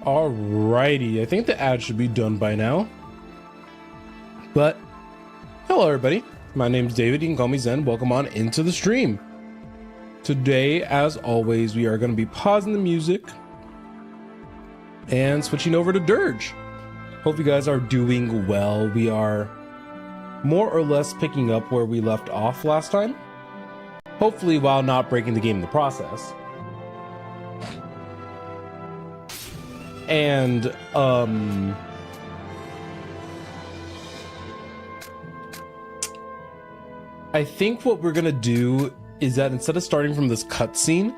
Alrighty, I think the ad should be done by now. But, hello everybody, my name's David, you can call me Zen, welcome on into the stream. Today, as always, we are going to be pausing the music and switching over to Dirge. Hope you guys are doing well. We are more or less picking up where we left off last time. Hopefully while not breaking the game in the process. And, I think what we're gonna do is that instead of starting from this cutscene,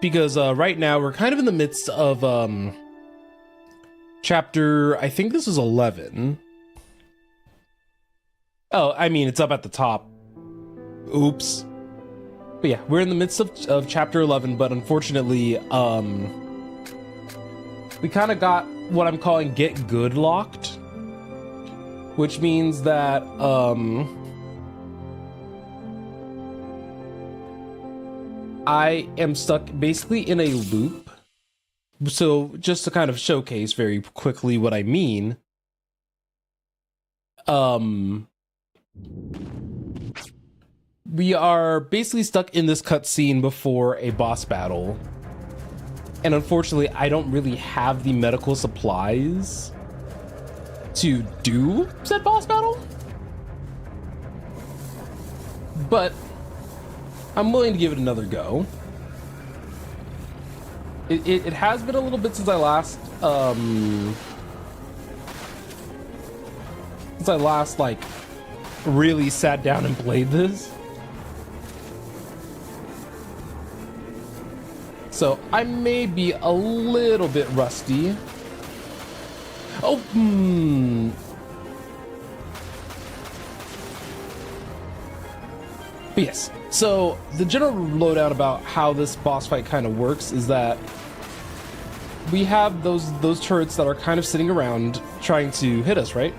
because right now we're kind of in the midst of chapter, I think this is 11. Oh, I mean, it's up at the top. Oops. But yeah, we're in the midst of chapter 11, but unfortunately, we kind of got what I'm calling get good locked, which means that, I am stuck basically in a loop. So just to kind of showcase very quickly what I mean, we are basically stuck in this cutscene before a boss battle. And unfortunately, I don't really have the medical supplies to do said boss battle. But I'm willing to give it another go. It has been a little bit since I last like really sat down and played this. So I may be a little bit rusty. Oh, But yes, so the general lowdown about how this boss fight kind of works is that we have those turrets that are kind of sitting around trying to hit us, right?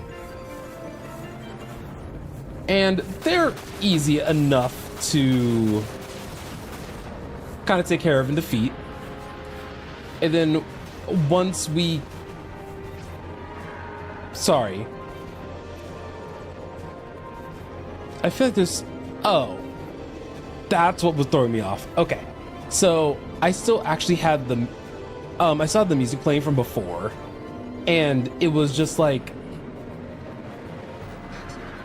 And they're easy enough to kind of take care of and defeat. And then once we... Sorry. I feel like there's... Oh. That's what was throwing me off. Okay. So, I still actually had the... I saw the music playing from before. And it was just like...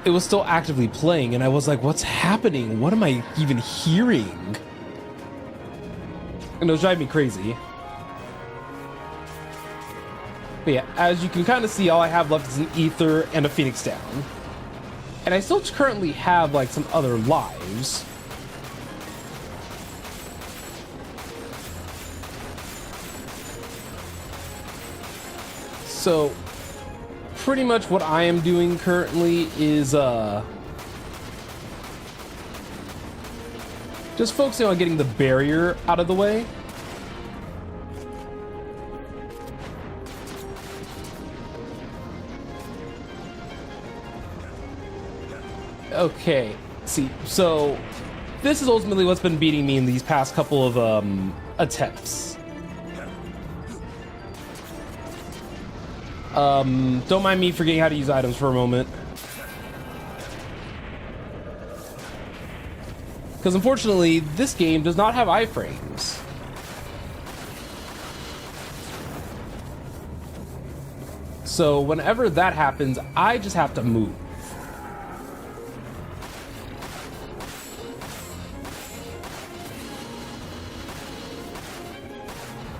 It was still actively playing, and I was like, what's happening? What am I even hearing? And it was driving me crazy. But yeah, as you can kind of see, all I have left is an ether and a phoenix down. And I still currently have like some other lives. So pretty much what I am doing currently is just focusing on getting the barrier out of the way. Okay, see, so this is ultimately what's been beating me in these past couple of attempts. Don't mind me forgetting how to use items for a moment. Because unfortunately, this game does not have iframes. So whenever that happens, I just have to move.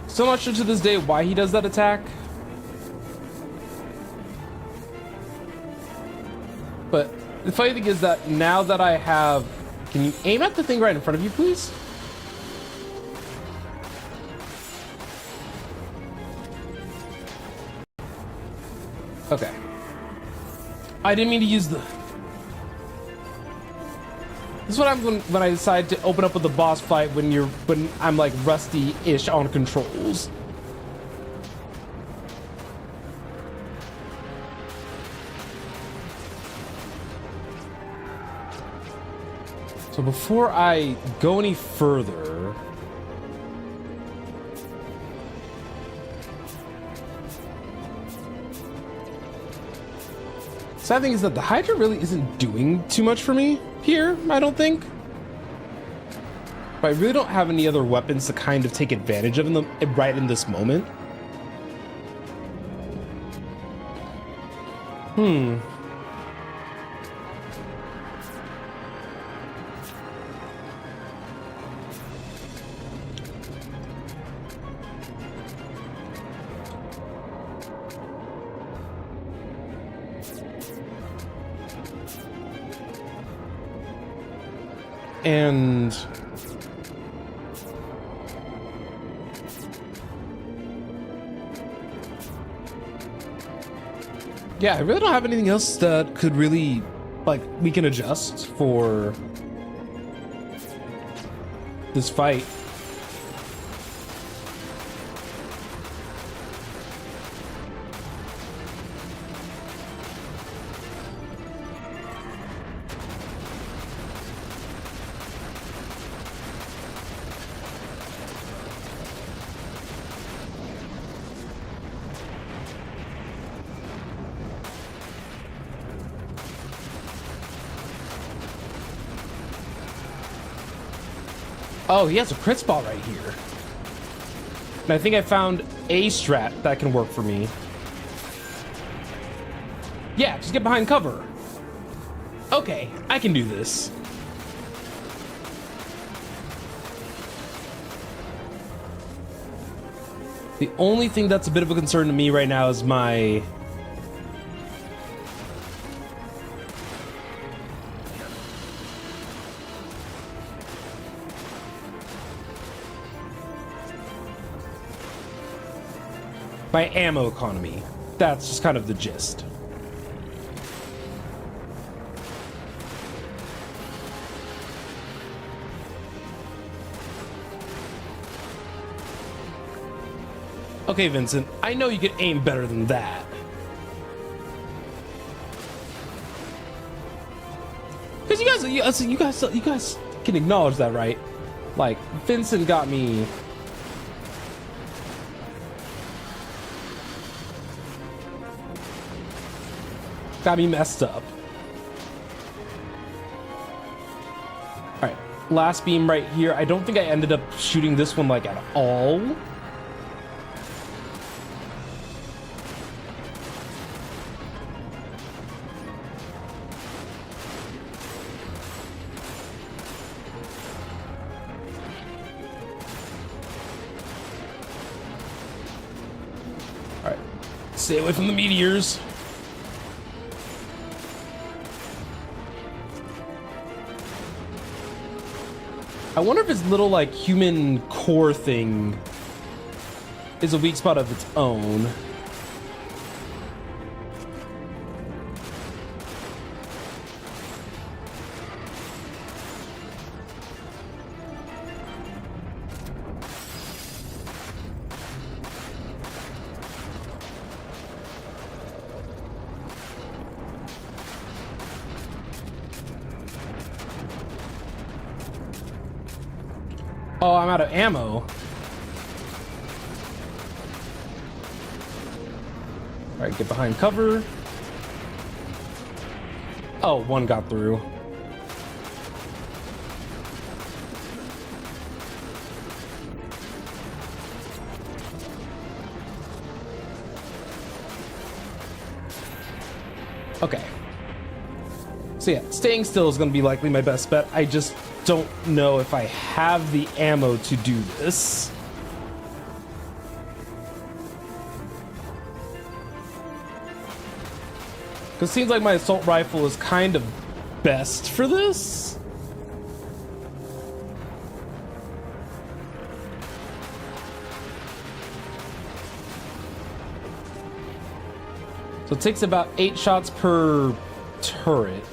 Still not sure to this day why he does that attack. But the funny thing is that now that I have... Can you aim at the thing right in front of you, please? Okay. I didn't mean to use the... This is what I'm when I decide to open up with the boss fight when I'm like rusty-ish on controls. So before I go any further, Sad thing is that the Hydra really isn't doing too much for me here, I don't think. But I really don't have any other weapons to kind of take advantage of them right in this moment. And yeah, I really don't have anything else that could really, like, we can adjust for this fight. Oh, he has a crit spot right here. And I think I found a strat that can work for me. Yeah, just get behind cover. Okay, I can do this. The only thing that's a bit of a concern to me right now is my... my ammo economy. That's just kind of the gist. Okay, Vincent, I know you can aim better than that. Because you guys can acknowledge that, right? Like, Vincent got me... got me messed up. All right, last beam right here. I don't think I ended up shooting this one like at all. All right, stay away from the meteors. I wonder if his little, like, human core thing is a weak spot of its own. Oh, I'm out of ammo. All right, get behind cover. Oh, one got through. Okay. So yeah, staying still is going to be likely my best bet. I just don't know if I have the ammo to do this. Because it seems like my assault rifle is kind of best for this. So it takes about 8 shots per turret.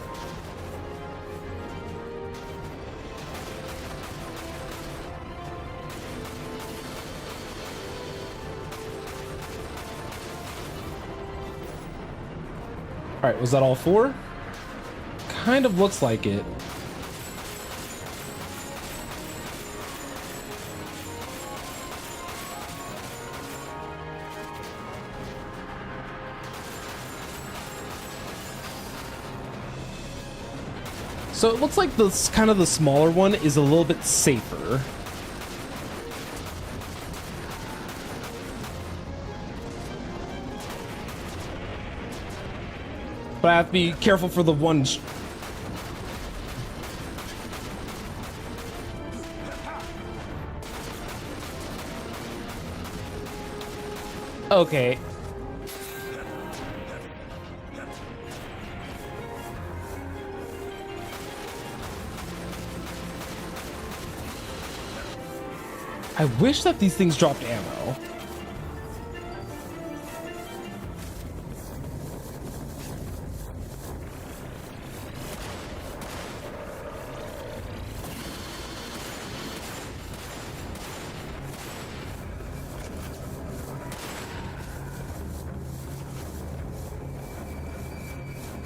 All right, was that all 4? Kind of looks like it. So it looks like this kind of the smaller one is a little bit safer. But I have to be careful for the one. Okay. I wish that these things dropped ammo.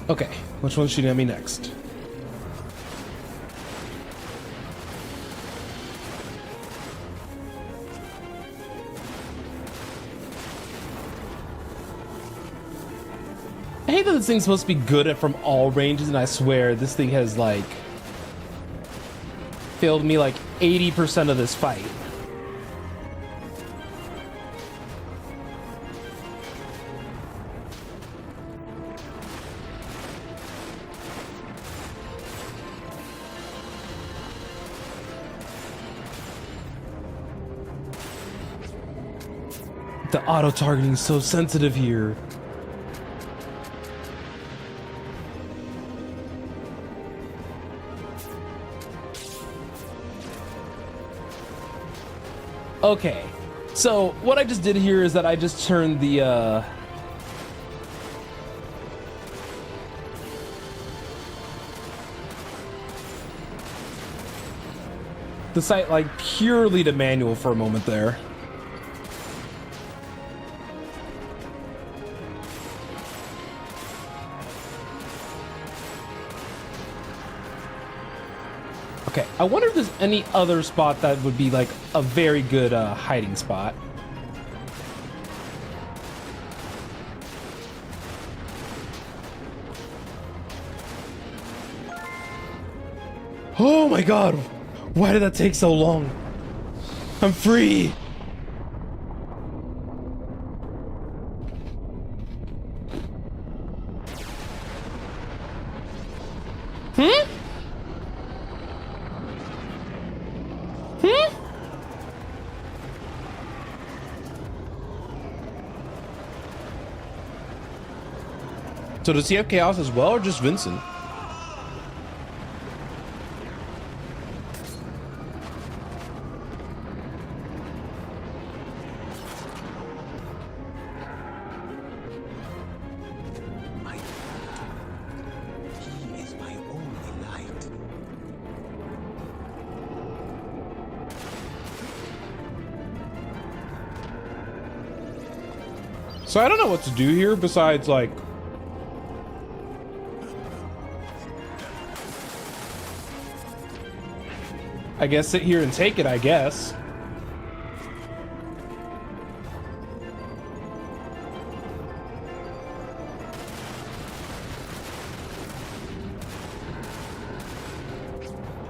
Okay, which one's shooting at me next? I hate that this thing's supposed to be good at from all ranges, and I swear this thing has like failed me like 80% of this fight. The auto-targeting is so sensitive here. Okay, so what I just did here is that I just turned the sight like purely to manual for a moment there. Okay, I wonder if there's any other spot that would be like a very good hiding spot. Oh my god! Why did that take so long? I'm free! So does he have chaos as well, or just Vincent? He is my only light. So I don't know what to do here besides like I guess sit here and take it, I guess.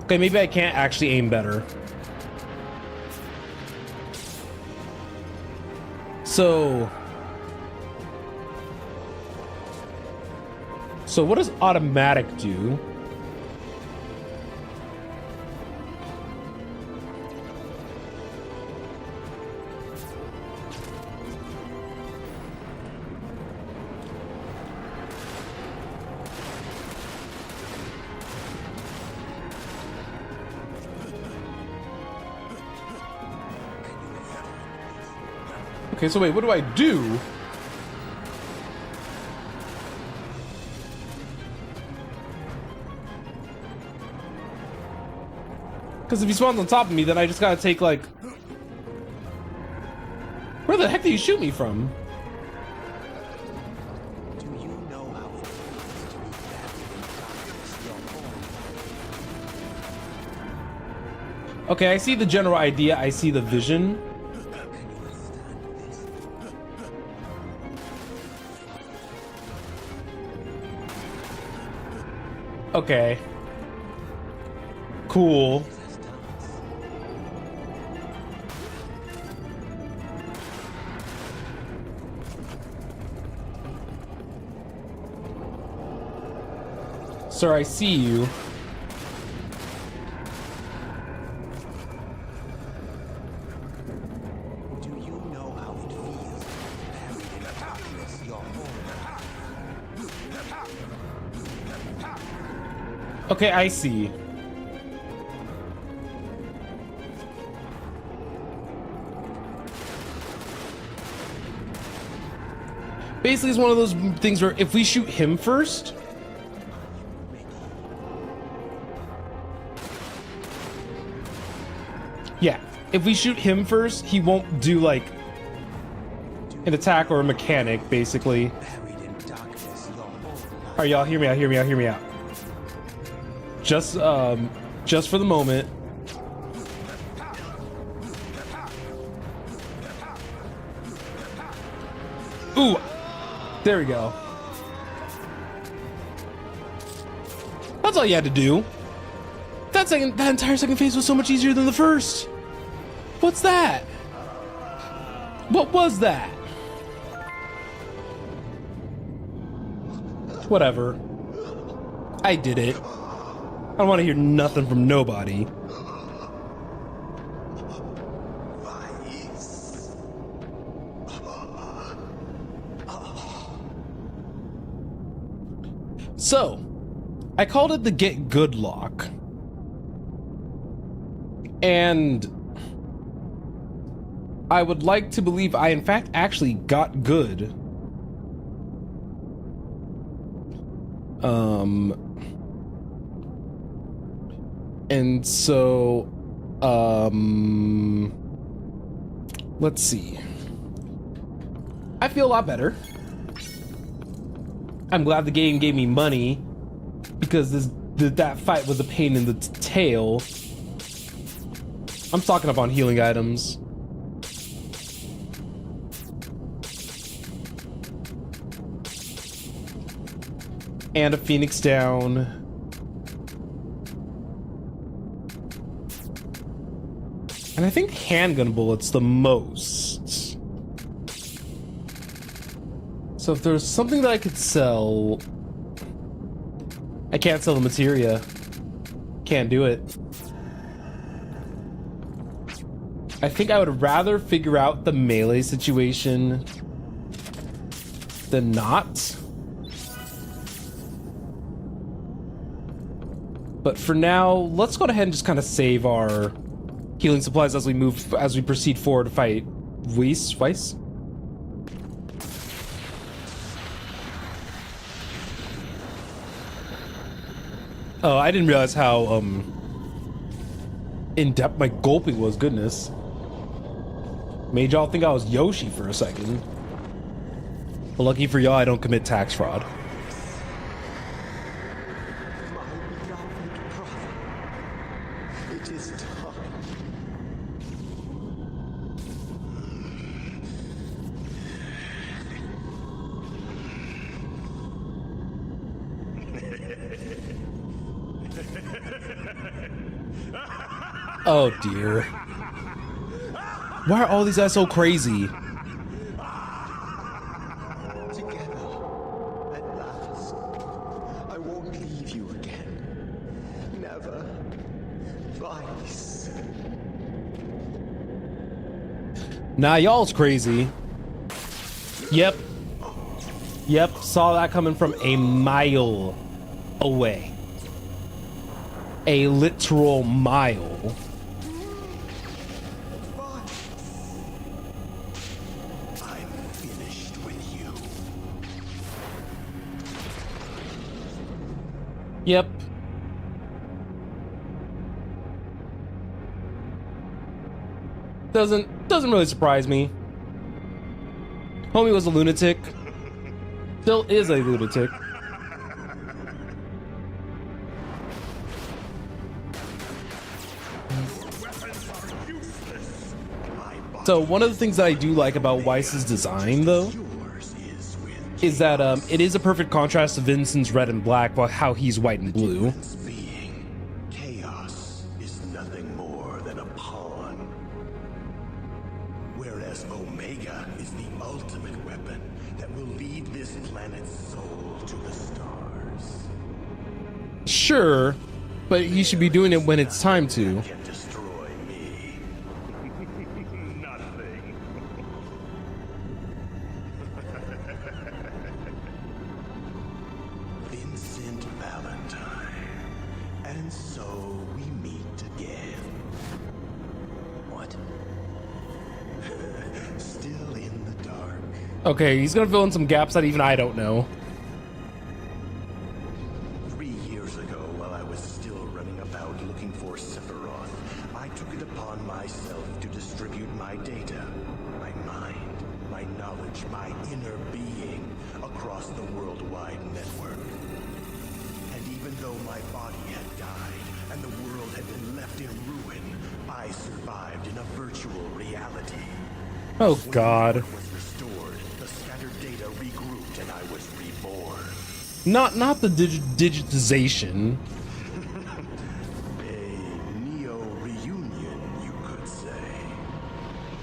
Okay, maybe I can't actually aim better. So what does automatic do? Okay, so wait, what do I do? Because if he spawns on top of me, then I just gotta take like... Where the heck did he shoot me from? Do you know how it feels to be wrapped in darkness, your home? Okay, I see the general idea, I see the vision. Can you withstand this? Okay. Cool. Sir, I see you. Do you know how it feels, buried in the darkness, your whole Okay, I see. Basically, it's one of those things where if we shoot him first, yeah, if we shoot him first, he won't do like an attack or a mechanic, basically. buried in darkness, your whole life. Alright, y'all, hear me out, hear me out, hear me out. Just for the moment. Ooh, there we go. That's all you had to do. That entire second phase was so much easier than the first. What's that? What was that? Whatever. I did it. I don't want to hear nothing from nobody. So, I called it the Get Good lock. And I would like to believe I, in fact, actually got good. And so, let's see. I feel a lot better. I'm glad the game gave me money because that fight was a pain in the tail. I'm stocking up on healing items. And a Phoenix down. And I think handgun bullets the most. So if there's something that I could sell... I can't sell the materia. Can't do it. I think I would rather figure out the melee situation than not. But for now, let's go ahead and just kind of save our healing supplies as we proceed forward to fight Weiss. Oh, I didn't realize how in depth my gulping was. Goodness, made y'all think I was Yoshi for a second. Well, lucky for y'all, I don't commit tax fraud. It is time. Oh dear. Why are all these guys so crazy? Together, at last. I won't leave you again. Never. Vice. Nah, y'all's crazy. Yep, saw that coming from a mile away. A literal mile. I'm finished with you. Yep. Doesn't really surprise me. Homie was a lunatic. Still is a lunatic. So one of the things that I do like about Weiss's design, though, is that it is a perfect contrast to Vincent's red and black, while how he's white and blue. Being chaos. Whereas Omega is the ultimate weapon that will lead this planet's soul to the stars. Sure, but he should be doing it when it's time to. Can destroy me. Nothing. Vincent Valentine. And so we meet again. What? Still in the dark. Okay, he's gonna fill in some gaps that even I don't know. 3 years ago, while I was still running about looking for Sephiroth, I took it upon myself to distribute my data, my mind, my knowledge, my inner being across the worldwide network. And even though my body had died and the world had been left in ruin, I survived in a virtual reality. Oh God. When the network was restored, the scattered data regrouped and I was reborn. Not the digitization. A neo-reunion, you could say.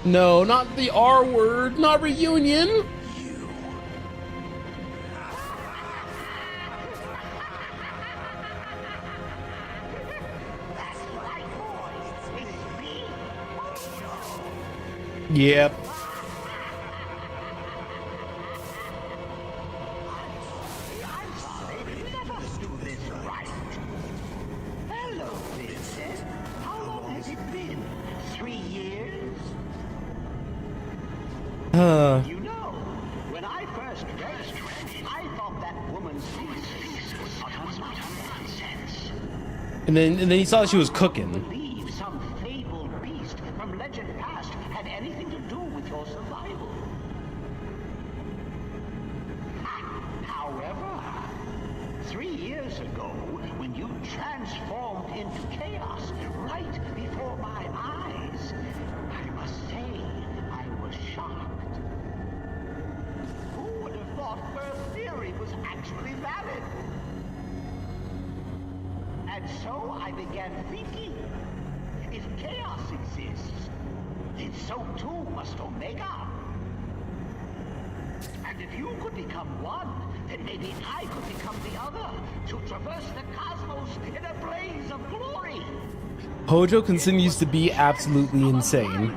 No, not the R word, not reunion. You. That's right, boy. It's me. Yep. I'm sorry. Never do this right. Hello, Vincent. How long has it been? 3 years? You know, when I first read it, I thought that woman's thesis was utter nonsense. And then he saw she was cooking. Believe some fabled beast from legend past had anything to do with your survival. However, 3 years ago, when you transformed into chaos right before my eyes, I must say I was shocked. Who would have thought First Theory was actually valid? And so I began thinking, if chaos exists, then so too must Omega. And if you could become one, then maybe I could become the other, to traverse the cosmos in a blaze of glory. Hojo continues to be absolutely insane.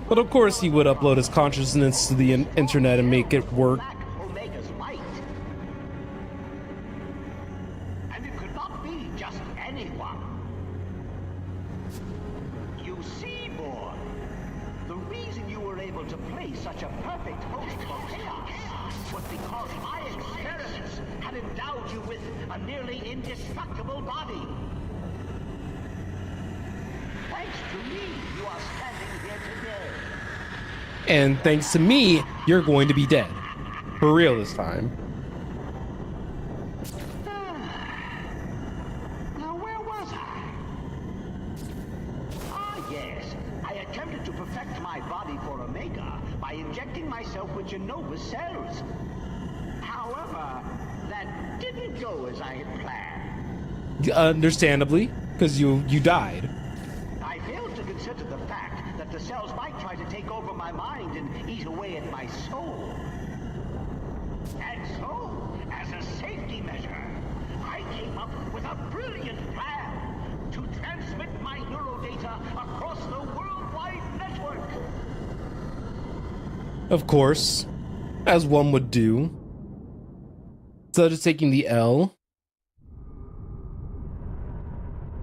But of course he would upload his consciousness to the internet and make it work. Omega's might. And it could not be just anyone. You see, boy, the reason you were able to play such a perfect host for chaos was because my experiments had endowed you with a nearly indestructible body. Thanks to me, you are standing here today. And thanks to me, you're going to be dead. For real this time. Now, where was I? Ah, yes. I attempted to perfect my body for Omega by injecting myself with Genova's cells. However, that didn't go as I had planned. Understandably, because you died. I failed to consider the fact that the cells might try to take over my mind and eat away at my soul. And so, as a safety measure, I came up with a brilliant plan to transmit my neurodata across the worldwide network. Of course. As one would do. Instead of taking the L.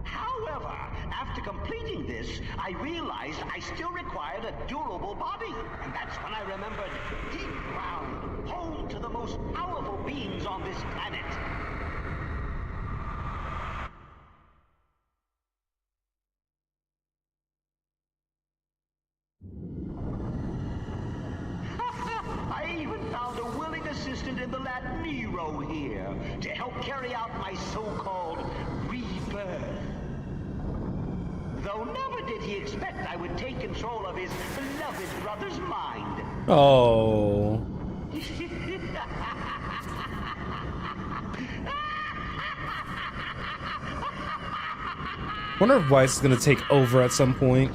However, after completing this, I realized I still required a durable body. And that's when I remembered deep ground, home to the most powerful beings on this planet. I even found a willing assistant in the lad Nero here to help carry out my so-called rebirth. Though never did he expect I would take control of his beloved brother's mind. Oh. Wonder if Weiss is gonna take over at some point.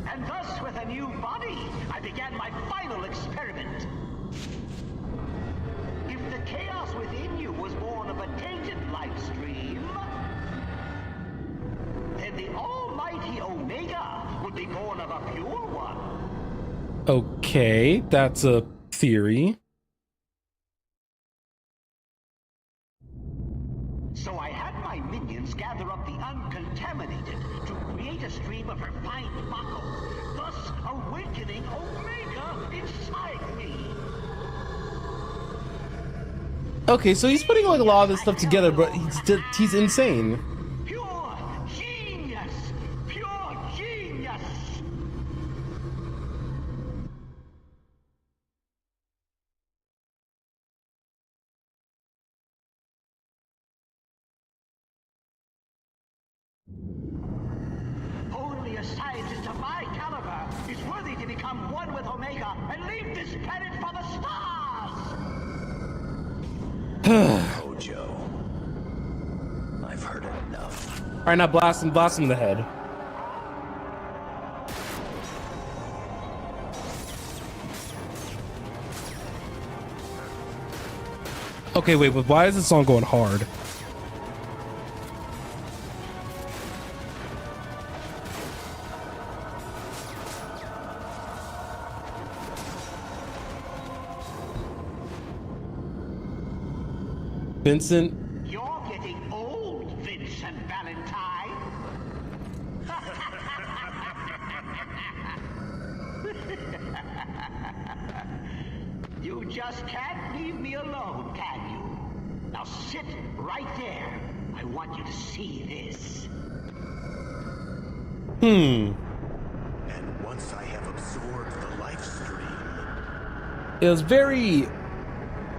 And thus, with a new body, I began my final experiment. If the chaos within you was born of a tainted life stream, then the almighty Omega would be born of a pure one. Okay, that's a theory. So I had my minions gather up the uncontaminated to create a stream of refined Mako, thus awakening Omega inside me. Okay, so he's putting like a lot of this stuff together, but he's insane. Pure genius! Pure genius! Only a scientist of my caliber is worthy to become one with Omega and leave this planet for the stars! Oh, Joe. I've heard enough. All right, now blast him in the head. Okay, wait, but why is this song going hard? Vincent? You're getting old, Vincent Valentine. You just can't leave me alone, can you? Now sit right there. I want you to see this. And once I have absorbed the life stream, It was very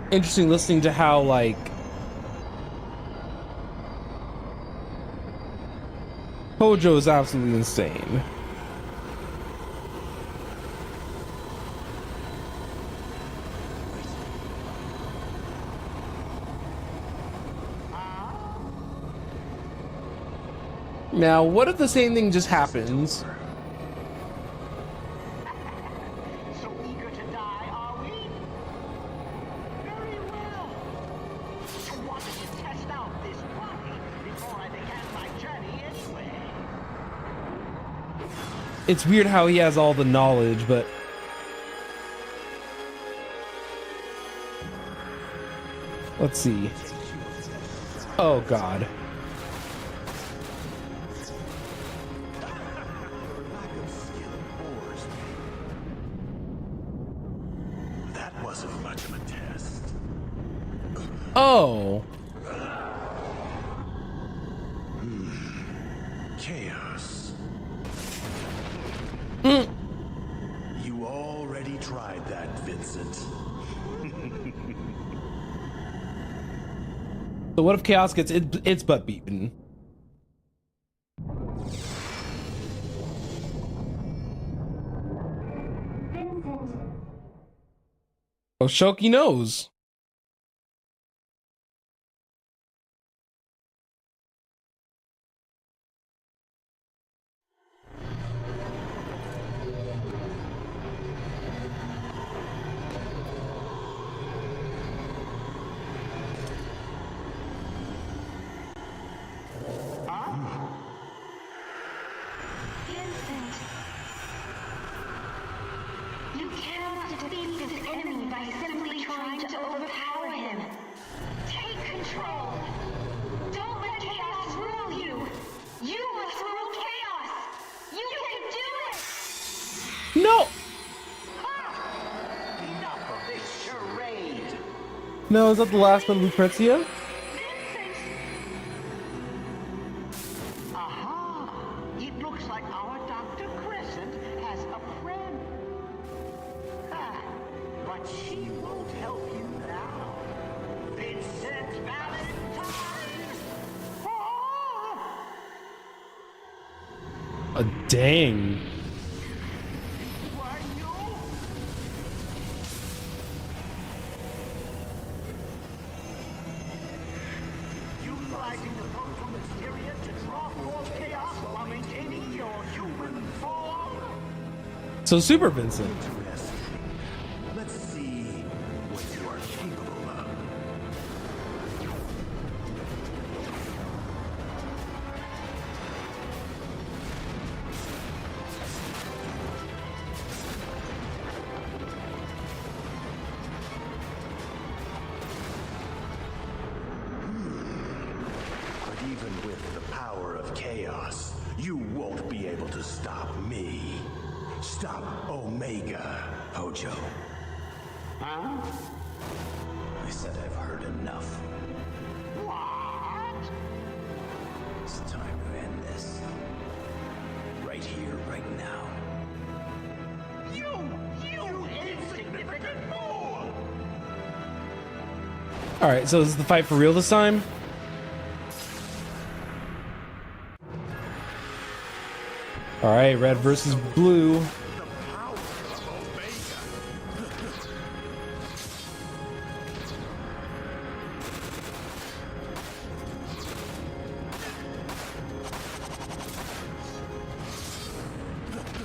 interesting listening to how, like, Hojo is absolutely insane. Now, what if the same thing just happens? So eager to die, are we? Very well. I wanted to test out this body before I began my journey anyway. It's weird how he has all the knowledge, but let's see. Oh God. that wasn't much of a test. Oh. Chaos. You already tried that, Vincent. So what if Chaos gets its butt beaten? Oh, Shoki knows. Vincent, you cannot defeat this enemy by simply trying to overpower him. Take control. Don't let chaos rule you. You must rule chaos. You can do it. No. Enough of this charade. No, is that the last one, Lucrezia? Vincent! Aha! It looks like our Dr. Crescent has a friend. Ah, but she won't help you now. Vincent Valentine! Ah! Dang. Why you? Utilizing the potent materia to draw forth chaos So Super Vincent. Interesting. Let's see what you are capable of. But even with the power of chaos, you won't be able to stop me. Stop Omega, Hojo. Huh? I said I've heard enough. What? It's time to end this. Right here, right now. You insignificant fool! All right, so is the fight for real this time? All right, red versus blue. The power of Omega.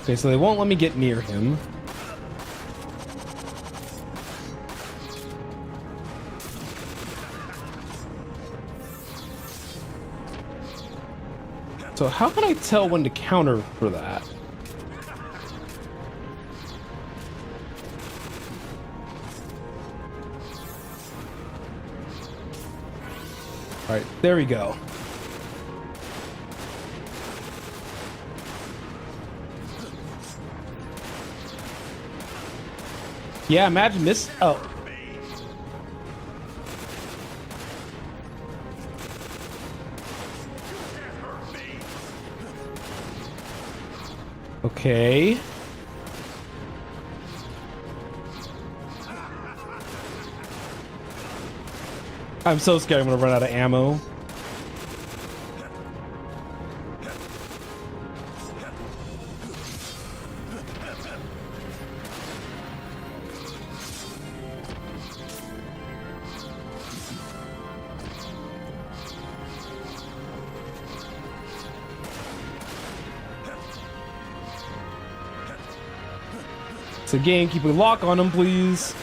Okay, so they won't let me get near him. So how can I tell when to counter for that? All right, there we go. Yeah, imagine this. Oh. Okay. I'm so scared I'm gonna run out of ammo. So again, keep a lock on him, please.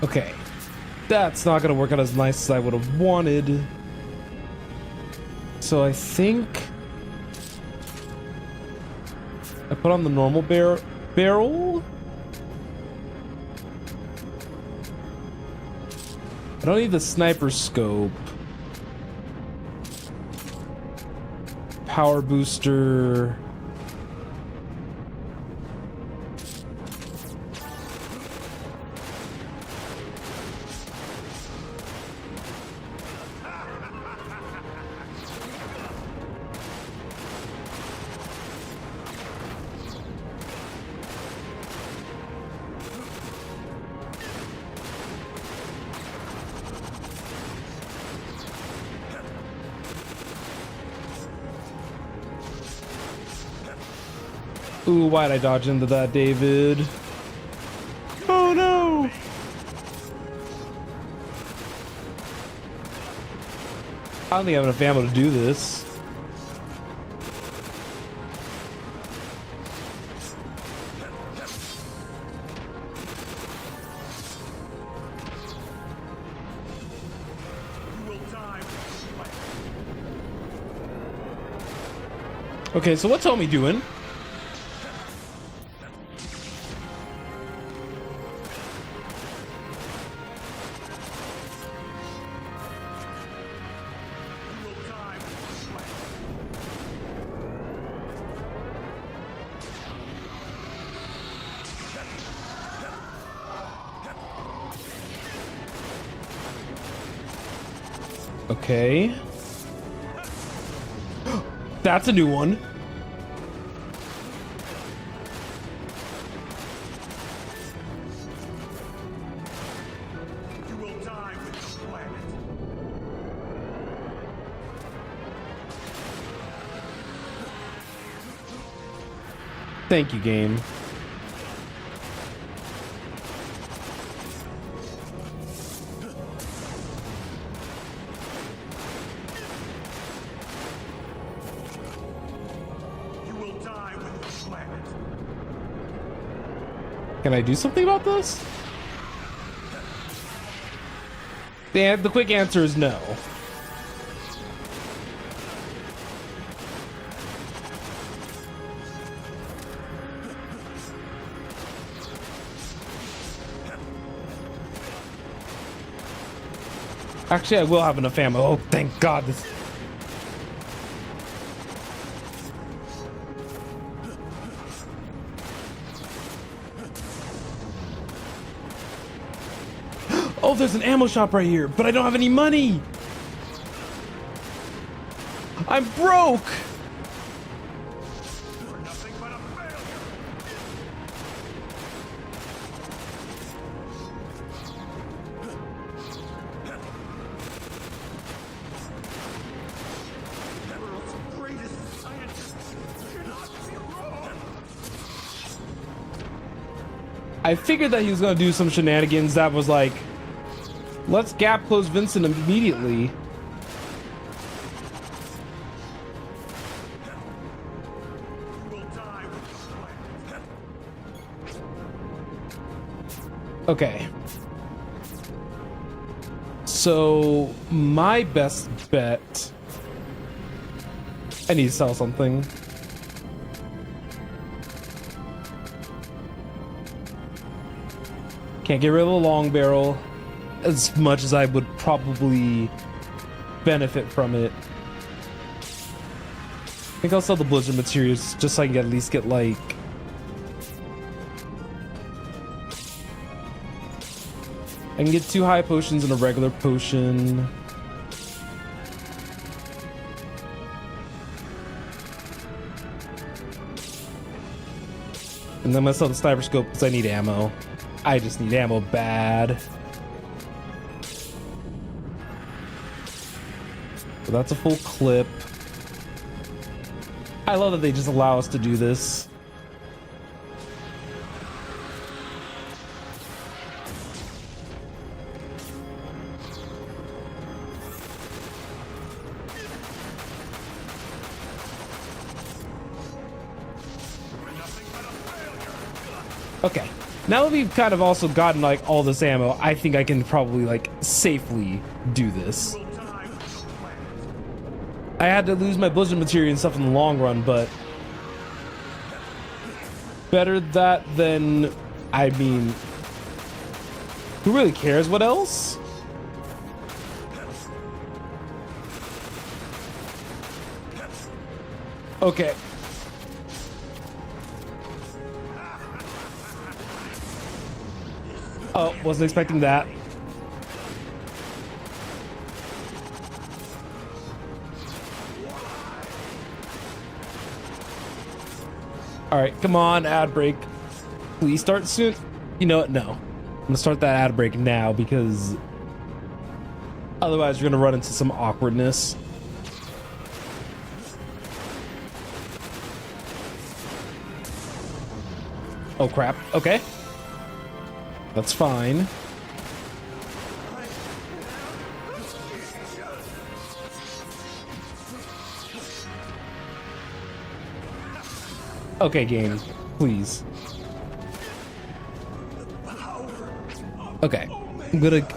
Okay. That's not gonna work out as nice as I would have wanted. So I think I put on the normal barrel. I don't need the sniper scope. Power booster. Ooh, why'd I dodge into that, David? Oh no! I don't think I have enough ammo to do this. Okay, so what's Homie doing? Okay. That's a new one. You will die with planet. Thank you, game. You will die with this planet. Can I do something about this? The quick answer is no. Actually, I will have enough ammo. Oh, thank God. This... Oh, there's an ammo shop right here, but I don't have any money. I'm broke. You're nothing but a failure. The world's greatest scientist cannot be wrong. I figured that he was gonna do some shenanigans that was like, let's gap close Vincent immediately. You will die with this planet. Okay. So my best bet. I need to sell something. Can't get rid of the long barrel as much as I would probably benefit from it. I think I'll sell the blizzard materials just so I can at least get like I can get 2 high potions and a regular potion. And then I'm gonna sell the sniper scope because I need ammo. I just need ammo bad. So that's a full clip. I love that they just allow us to do this. Okay, now that we've kind of also gotten like all this ammo, I think I can probably like safely do this. I had to lose my blizzard material and stuff in the long run, but better that than, I mean, who really cares what else? Okay. Oh, wasn't expecting that. All right, come on, ad break. Please start soon. You know what? No. I'm gonna start that ad break now because otherwise you're gonna run into some awkwardness. Oh crap. Okay. That's fine. Okay, game, please. Okay,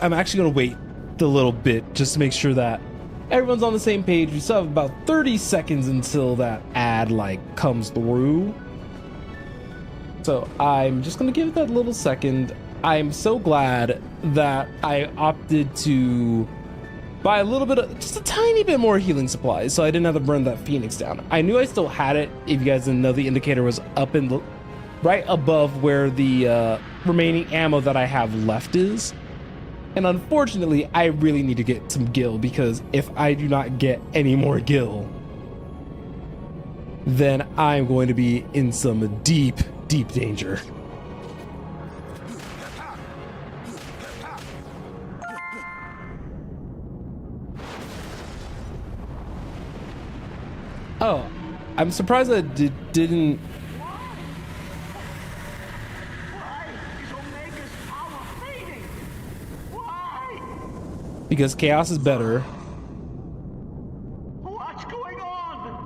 I'm actually gonna wait a little bit just to make sure that everyone's on the same page. We still have about 30 seconds until that ad like comes through. So I'm just gonna give it that little second. I'm so glad that I opted to buy a little bit of, just a tiny bit more healing supplies so I didn't have to burn that Phoenix down. I knew I still had it. If you guys didn't know, the indicator was up in the, right above where the remaining ammo that I have left is. And unfortunately, I really need to get some gil because if I do not get any more gil, then I'm going to be in some deep, deep danger. Oh, I'm surprised that it didn't. Why is Omega's power fading? Why? Because chaos is better. What's going on?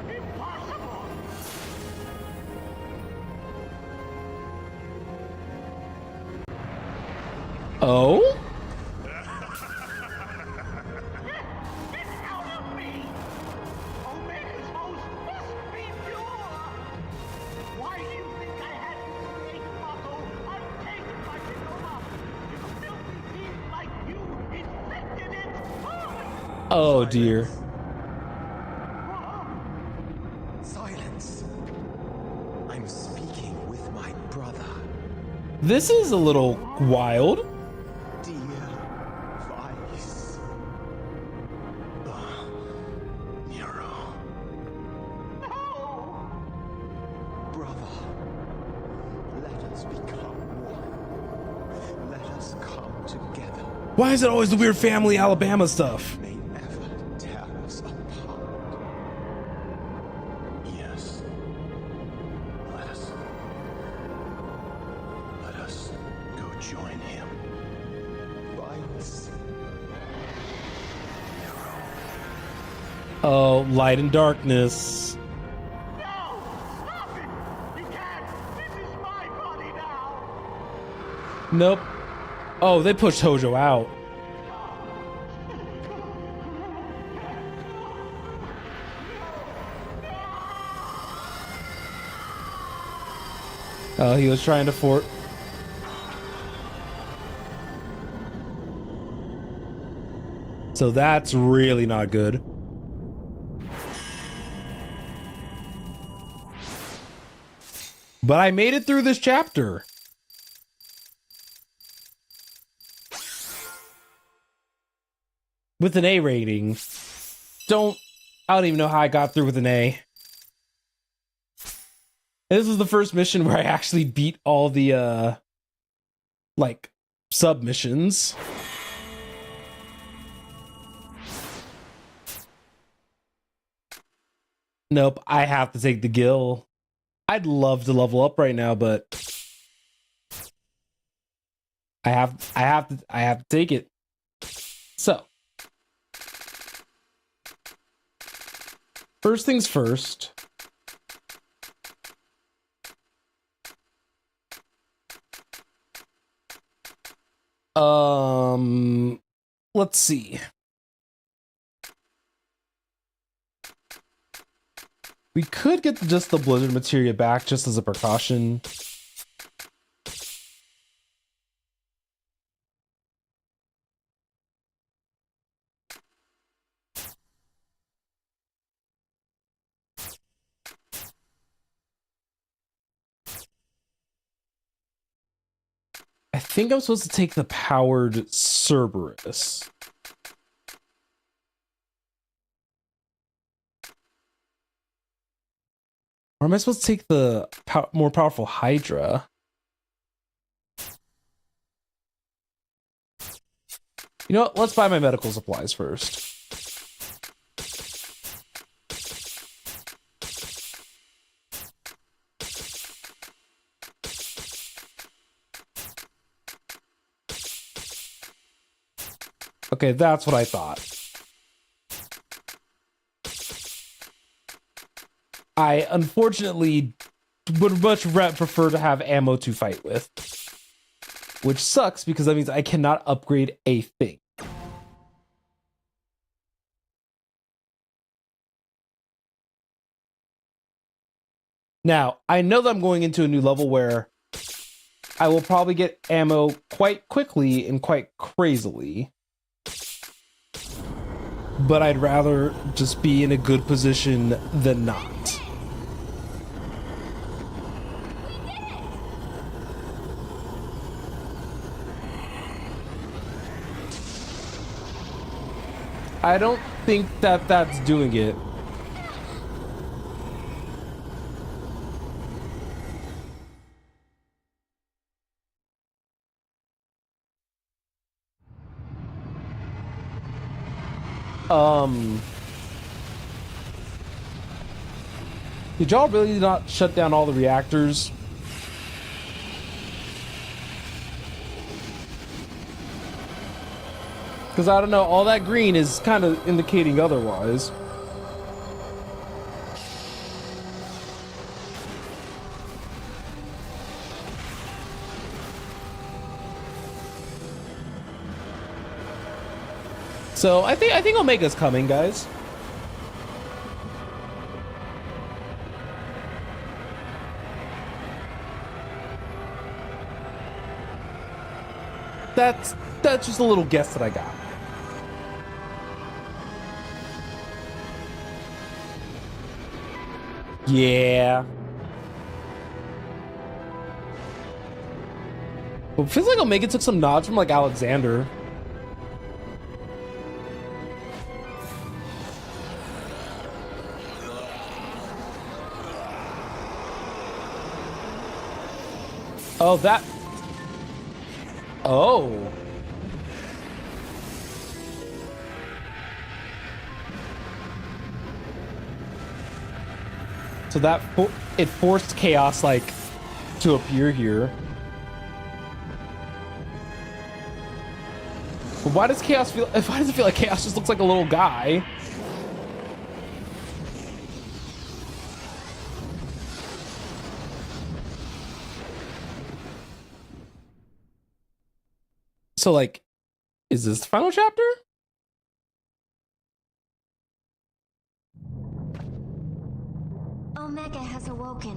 Impossible! Oh? Get out of me! Omega's host must be pure! Why do you think I had to create Mako untainted by Genoma? If a filthy being like you infected it! Oh dear. Silence. I'm speaking with my brother. This is a little wild. Dear Vice. Nero. No! Brother. Let us become one. Let us come together. Why is it always the weird family Alabama stuff? May ever tear us apart. Yes. Let us go join him. Vice. Nero. Oh, light and darkness. No! Stop it! You can't! This is my body now! Nope. Oh, they pushed Hojo out. Oh, he was trying to fort. So that's really not good. But I made it through this chapter. With an A rating. I don't even know how I got through with an A. This is the first mission where I actually beat all the like submissions. Nope, I have to take the Gil. I'd love to level up right now, but I have to take it. So, first things first. Let's see. We could get just the blizzard materia back just as a precaution. I think I'm supposed to take the powered Cerberus. Or am I supposed to take the more powerful Hydra? You know what? Let's buy my medical supplies first. Okay, that's what I thought. I unfortunately would much prefer to have ammo to fight with. Which sucks because that means I cannot upgrade a thing. Now, I know that I'm going into a new level where I will probably get ammo quite quickly and quite crazily. But I'd rather just be in a good position than not. I don't think that that's doing it. Did y'all really not shut down all the reactors? Because I don't know, all that green is kind of indicating otherwise. So I think Omega's coming, guys. That's just a little guess that I got. Yeah. Well, it feels like Omega took some nods from like Alexander. Oh, that. Oh. So that it forced Chaos like to appear here. But why does Chaos feel? Why does it feel like Chaos just looks like a little guy? So like, is this the final chapter? Omega has awoken,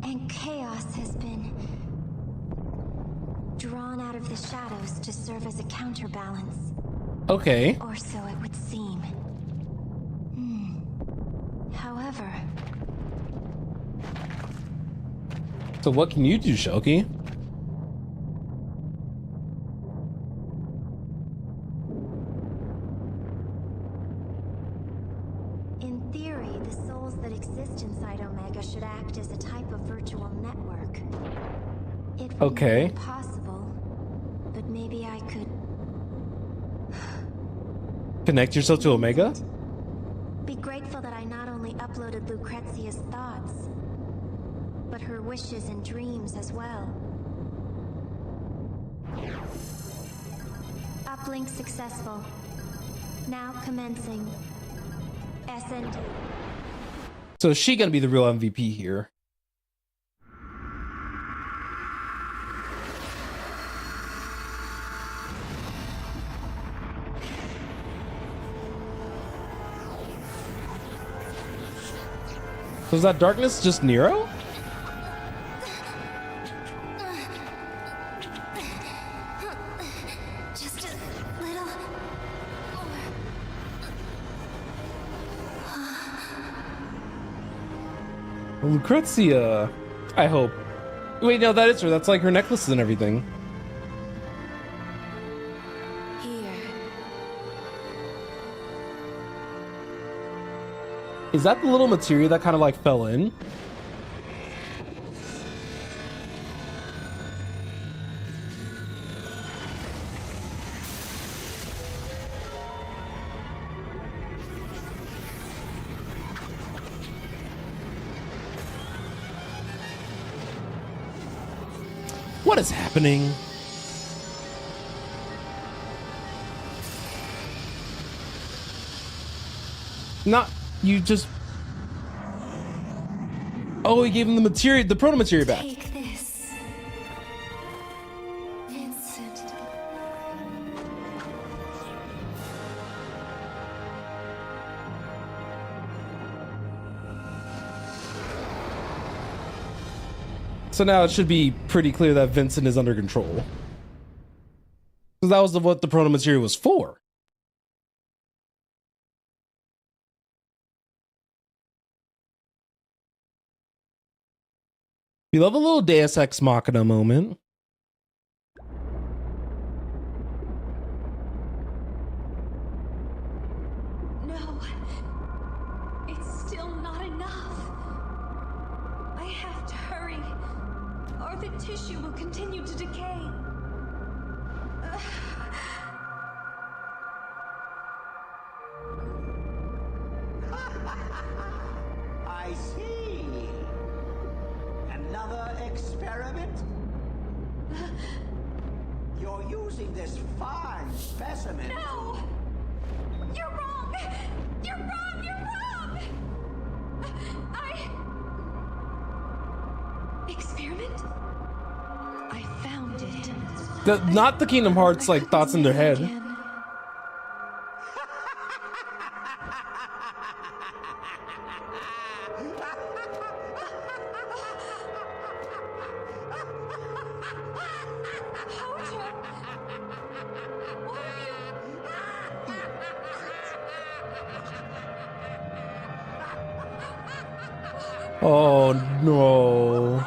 and Chaos has been drawn out of the shadows to serve as a counterbalance. Okay. Or so it would seem. However... So what can you do, Shoki? In theory, the souls that exist inside Omega should act as a type of virtual network. It would Okay. be impossible, but maybe I could Connect yourself to Omega? be grateful that I not only uploaded Lucrezia's thoughts, but her wishes and dreams as well. Uplink successful. Now commencing. SND. So is she gonna be the real MVP here? So is that darkness just Nero? Just a little Lucrezia, I hope. Wait, no, that is her. That's like her necklaces and everything. here. Is that the little materia that kind of like fell in? What is happening? Not you just. Oh, he gave him the materia, the proto materia back. Take this. Vincent. So now it should be pretty clear that Vincent is under control. Because that was what the proto materia was for. We love a little Deus Ex Machina moment. No. It's still not enough. I have to hurry, or the tissue will continue to decay. I see. Another experiment? You're using this fine specimen. No! You're wrong! You're wrong! You're wrong! Experiment? I found it. Not the Kingdom Hearts like thoughts in their head. Again. Oh no.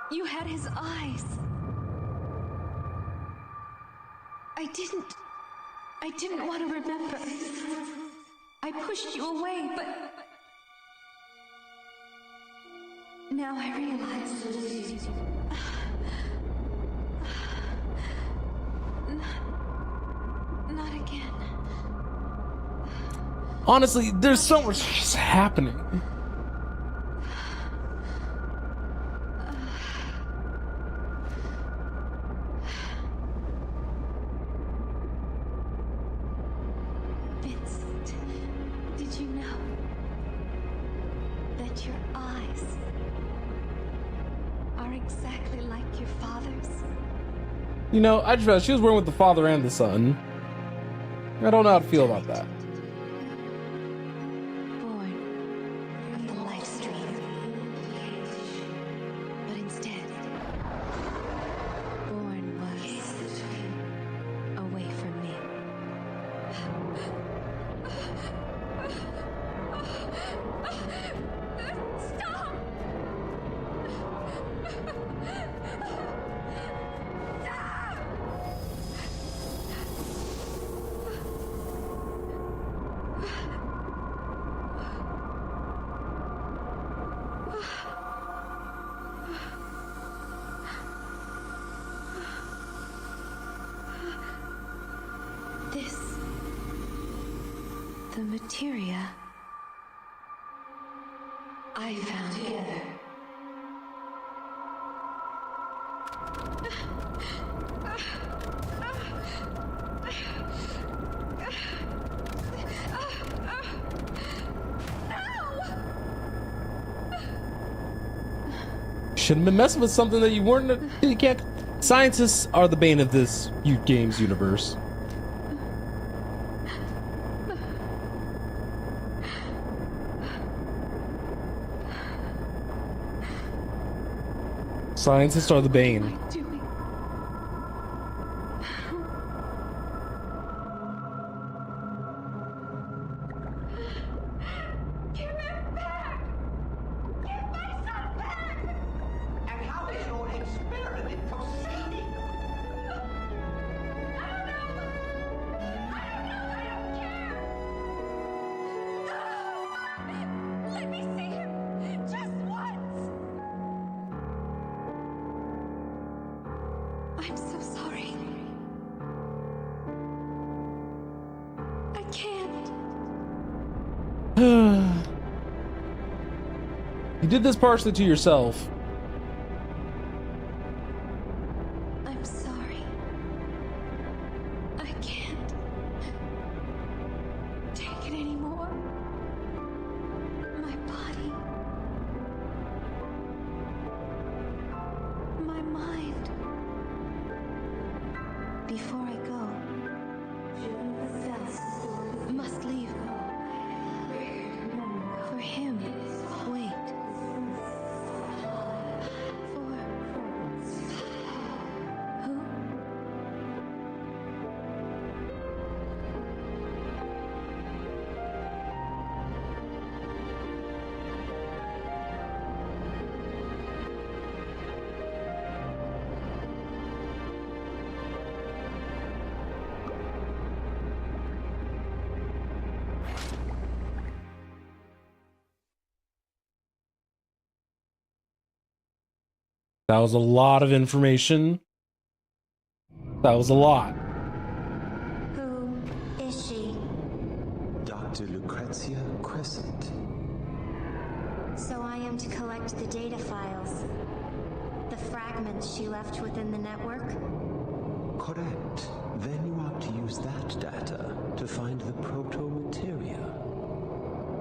You had his eyes. I didn't want to remember. I pushed you away, but now I realize. Not again. Honestly, there's so much just happening. Vincent, did you know that your eyes are exactly like your father's? You know, I just realized she was born with the father and the son. I don't know how to feel about that. Born of the life stream. But instead, born was away from me. Stop! This, the materia I found together. Shouldn't have been messing with something that you weren't. You can't. Scientists are the bane of this games universe. Scientists are the bane. What am I doing? Give it back! Give my son back! And how is your experiment proceeding? I don't care! No! Let me see him! Just once! I'm so sorry. I can't. You did this partially to yourself. I'm sorry. I can't take it anymore. My body. My mind. Before I go, must leave. For him. Wait. For who? That was a lot of information. That was a lot. Who is she? Dr. Lucrezia Crescent. So I am to collect the data files. The fragments she left within the network? Correct. Then you are to use that data to find the proto-materia.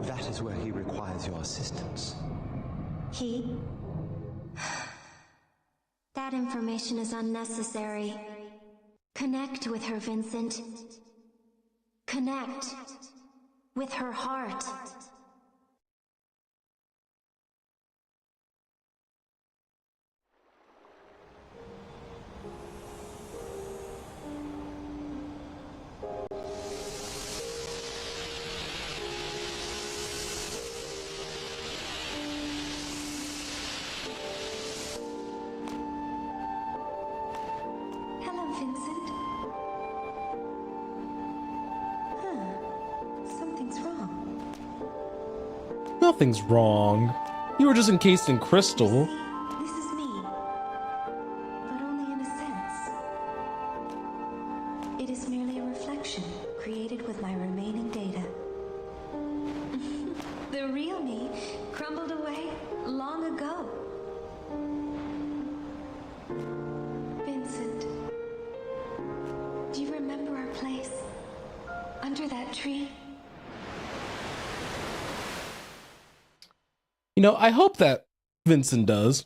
That is where he requires your assistance. He? That information is unnecessary. Connect with her, Vincent. Connect with her heart. Hello, Vincent. Something's wrong. Nothing's wrong. You were just encased in crystal. This is me. But only in a sense. It is merely a reflection created with my remaining data. The real me crumbled away long ago. Vincent, do you remember our place? Under that tree? You know, I hope that Vincent does.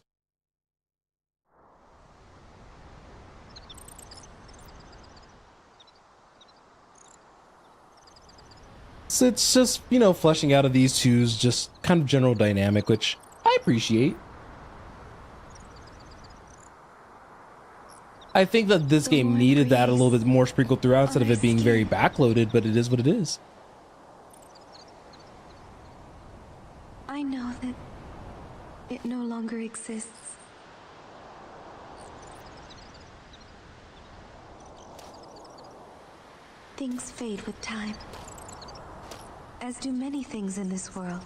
So it's just, you know, fleshing out of these two's just kind of general dynamic, which I appreciate. I think that this game needed that a little bit more sprinkled throughout instead of it being very backloaded, but it is what it is. I know that it no longer exists. Things fade with time, as do many things in this world.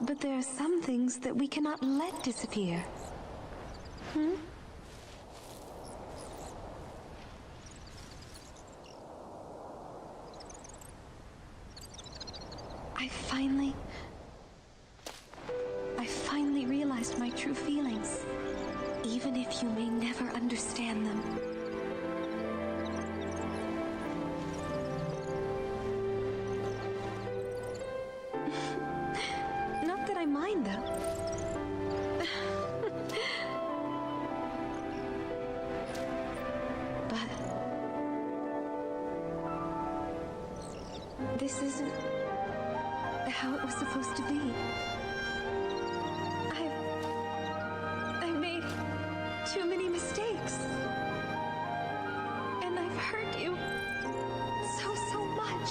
But there are some things that we cannot let disappear. I finally realized my true feelings, even if you may never understand them. Not that I mind, though. But this isn't how it was supposed to be. I've made too many mistakes. And I've hurt you so much.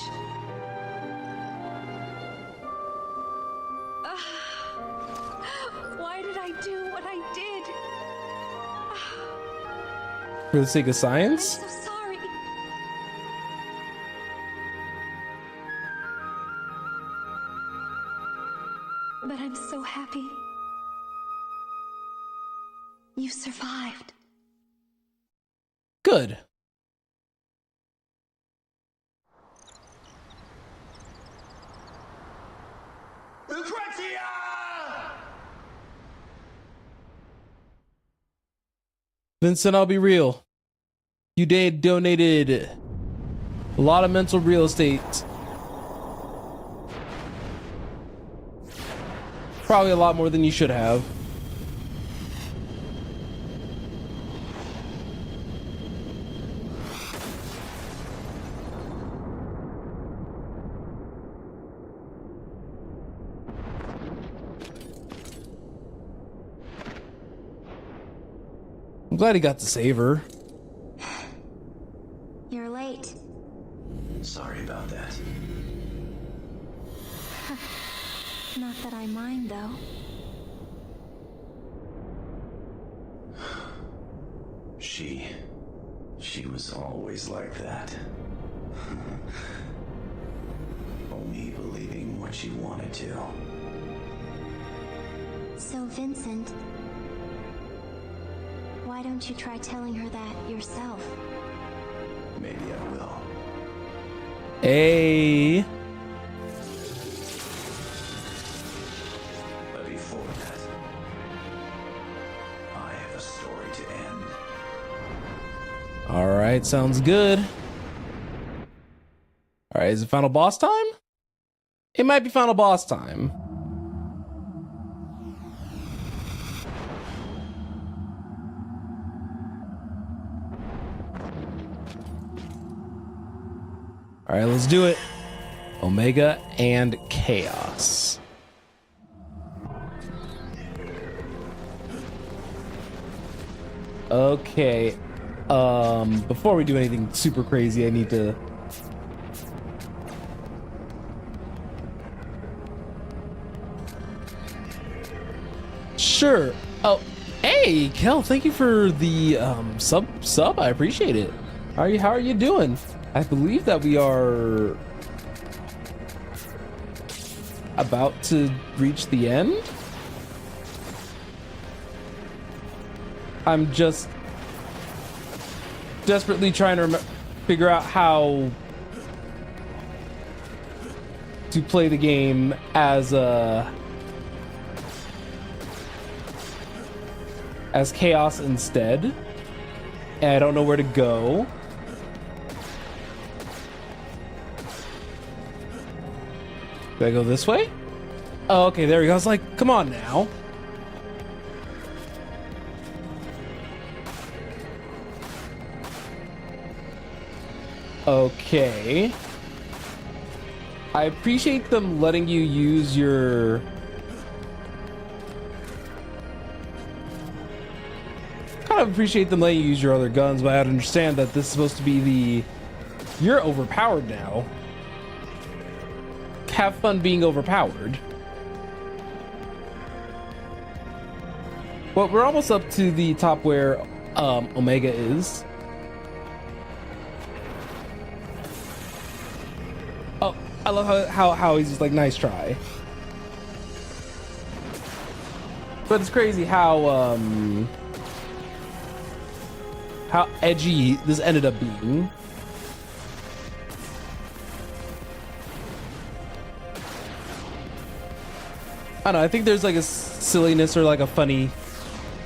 Why did I do what I did? For the sake of science? I'm so sorry. But I'm so happy. You survived. Good. Lucrezia! Vincent, I'll be real. You donated a lot of mental real estate. Probably a lot more than you should have. I'm glad he got to save her. You're late. Sorry about that. Not that I mind, though. She was always like that. Only believing what she wanted to. So, Vincent, Why don't you try telling her that yourself? Maybe I will. Hey. But before that, I have a story to end. All right, sounds good. All right, is it final boss time? It might be final boss time. All right, let's do it. Omega and Chaos. Okay. Before we do anything super crazy, I need to... Sure. Oh, hey, Kel, thank you for the sub. I appreciate it. How are you doing? I believe that we are about to reach the end. I'm just desperately trying to figure out how to play the game as Chaos instead. And I don't know where to go. Do I go this way? Oh, okay, there we go. I was like, come on now. Okay. I appreciate them letting you use your... kind of appreciate them letting you use your other guns, but I understand that this is supposed to be the... You're overpowered now. Have fun being overpowered. Well, we're almost up to the top where Omega is. Oh, I love how he's just like, nice try. But it's crazy how edgy this ended up being. I don't know, I think there's like a silliness or like a funny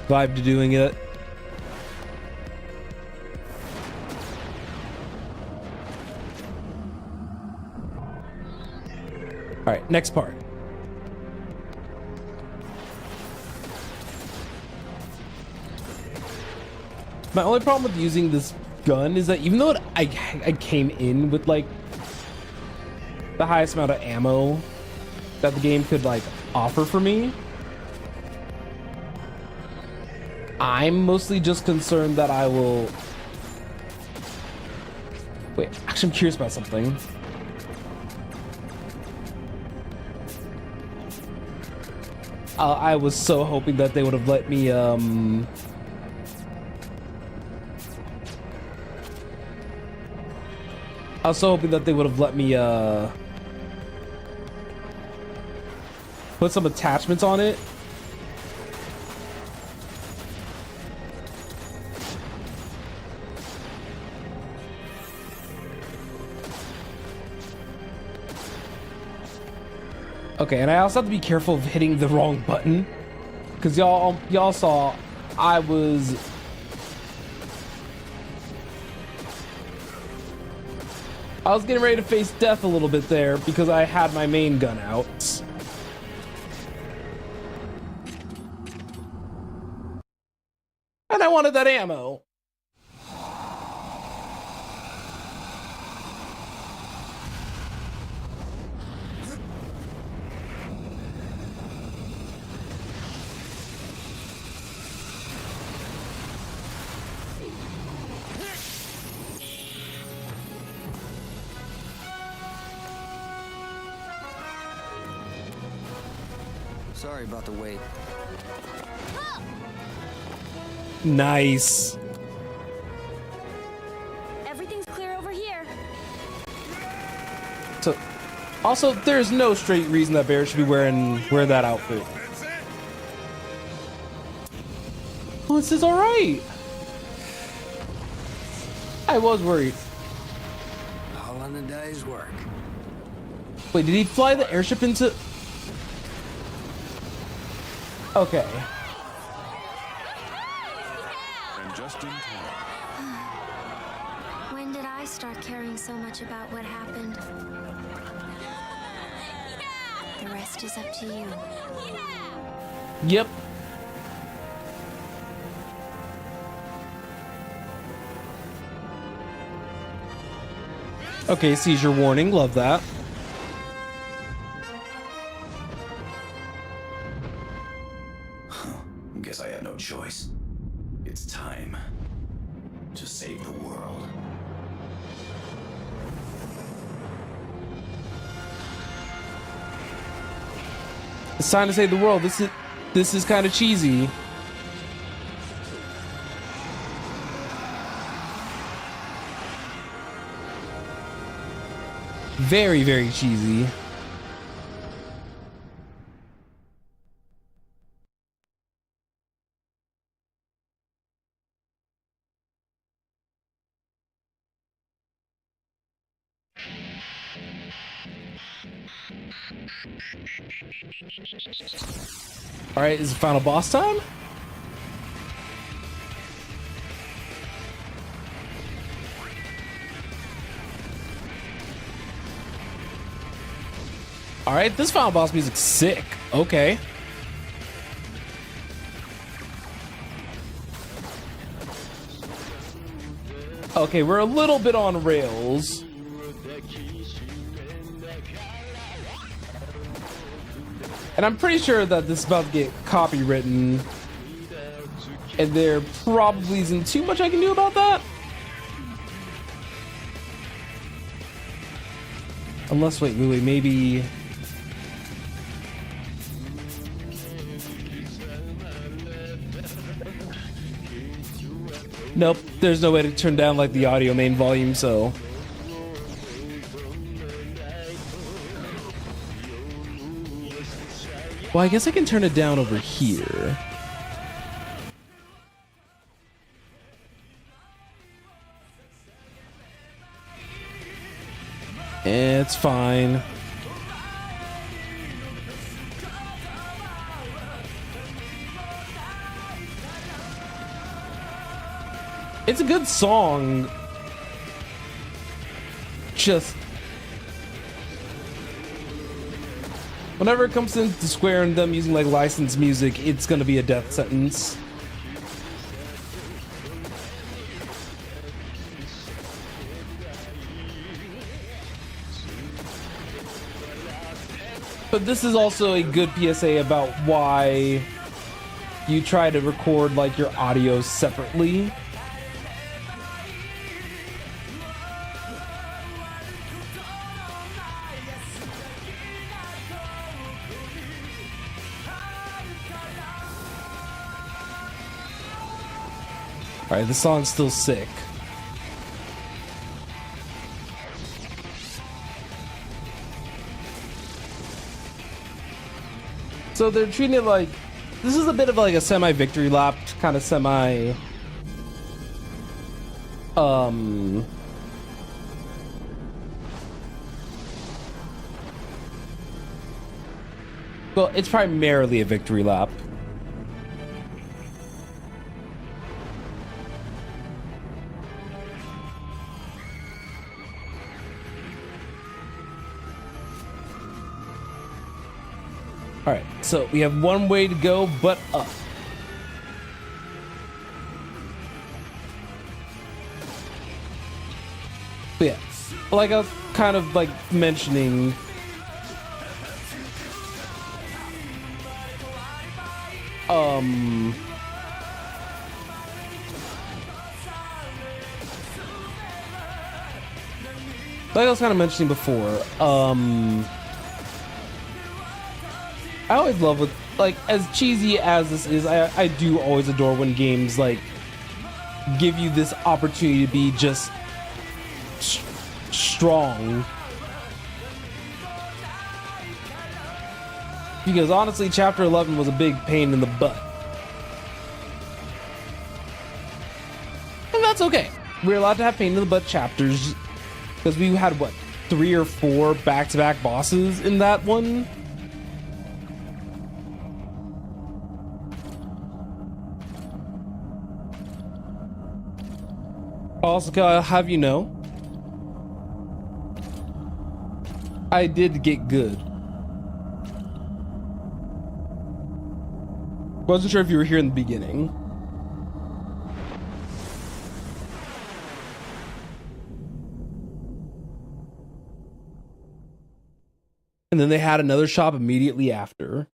vibe to doing it. All right, next part. My only problem with using this gun is that even though I came in with like the highest amount of ammo that the game could like offer for me, I'm mostly just concerned that I will... Wait, actually I'm curious about something. I was so hoping that they would have let me I was so hoping that they would have let me put some attachments on it. Okay, and I also have to be careful of hitting the wrong button, because y'all saw I was getting ready to face death a little bit there because I had my main gun out. And I wanted that ammo. Sorry about the wait. Nice. Everything's clear over here. So, also, there's no straight reason that Barret should be wearing that outfit. Oh, this is all right. I was worried. All in a day's work. Wait, did he fly the airship into... Okay. And just in time. When did I start caring so much about what happened? The rest is up to you. Yep. Okay, seizure warning. Love that. Guess I have no choice. It's time to save the world. It's time to save the world. This is kind of cheesy. Very, very cheesy. All right, is it final boss time? All right, this final boss music's sick. Okay. Okay, we're a little bit on rails. And I'm pretty sure that this is about to get copywritten. And there probably isn't too much I can do about that. Unless, wait, maybe... Nope, there's no way to turn down like the audio main volume, so... Well, I guess I can turn it down over here. It's fine. It's a good song. Just whenever it comes into Square and them using like licensed music, it's gonna be a death sentence. But this is also a good PSA about why you try to record like your audio separately. Alright, the song's still sick. So they're treating it like... This is a bit of like a semi-victory lap, kind of semi... Well, it's primarily a victory lap. Alright, so we have one way to go, but up. But yeah, like I was kind of like mentioning, like I was kind of mentioning before, I always love with, like, as cheesy as this is, I do always adore when games, like, give you this opportunity to be just strong. Because honestly, Chapter 11 was a big pain in the butt. And that's okay. we're allowed to have pain in the butt chapters because we had what, 3 or 4 back-to-back bosses in that one. Also, I'll have you know, I did get good. Wasn't sure if you were here in the beginning. And then they had another shop immediately after.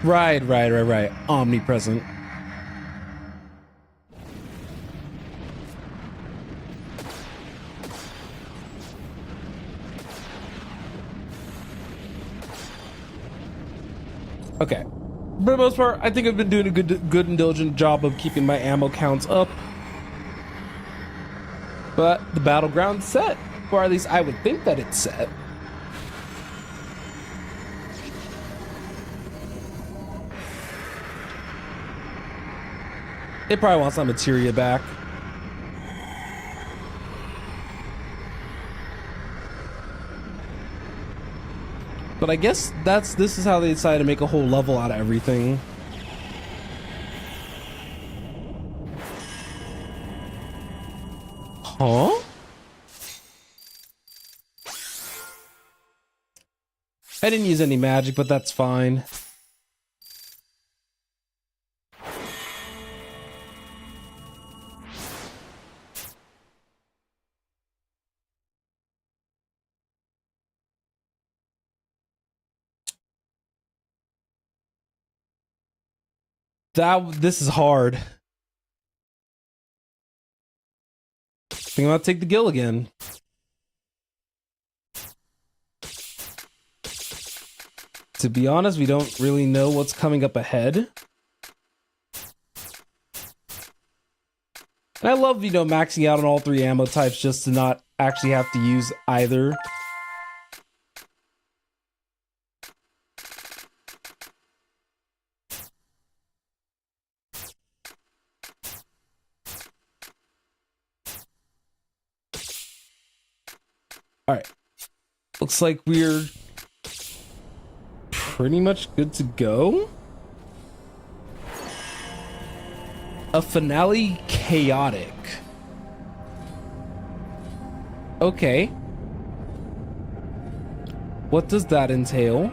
Right. Omnipresent. Okay. For the most part, I think I've been doing a good and diligent job of keeping my ammo counts up. But the battleground's set. Or at least I would think that it's set. It probably wants that materia back. But I guess this is how they decided to make a whole level out of everything. Huh? I didn't use any magic, but that's fine. This is hard. I think I'm gonna take the gill again. To be honest, we don't really know what's coming up ahead. And I love, maxing out on all 3 ammo types just to not actually have to use either. Alright. Looks like we're pretty much good to go. A finale chaotic. Okay. What does that entail?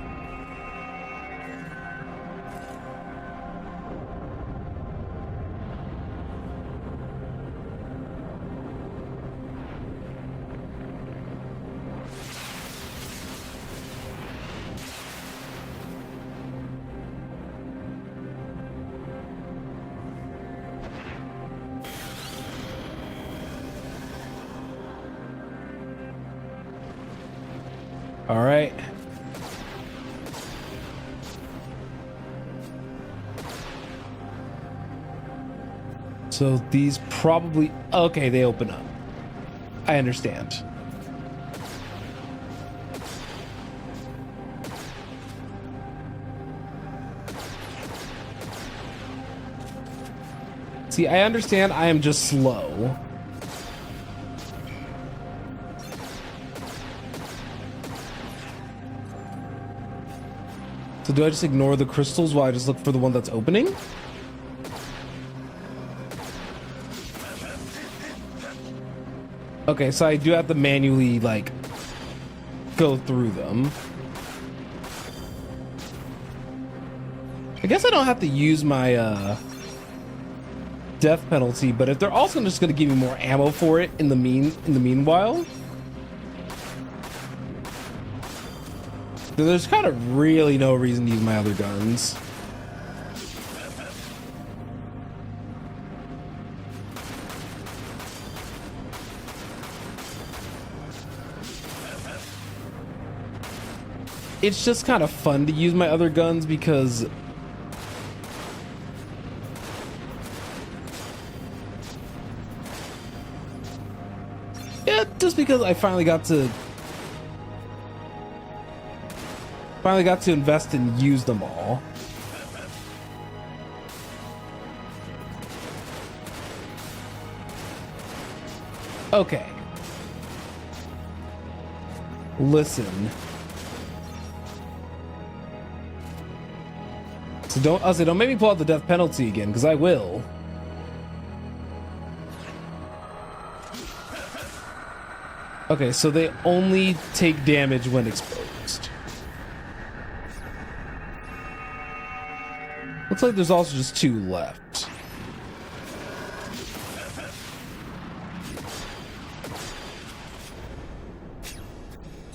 All right. So these probably... Okay, they open up. I understand. See, I understand I am just slow. So do I just ignore the crystals while I just look for the one that's opening? Okay, so I do have to manually, like, go through them. I guess I don't have to use my, death penalty, but if they're also just gonna give me more ammo for it in the meanwhile, then there's kind of really no reason to use my other guns. it's just kind of fun to use my other guns because just because I finally got to invest and use them all. Okay. Listen. So don't make me pull out the death penalty again, because I will. Okay, so they only take damage when exposed. Looks like there's also just 2 left.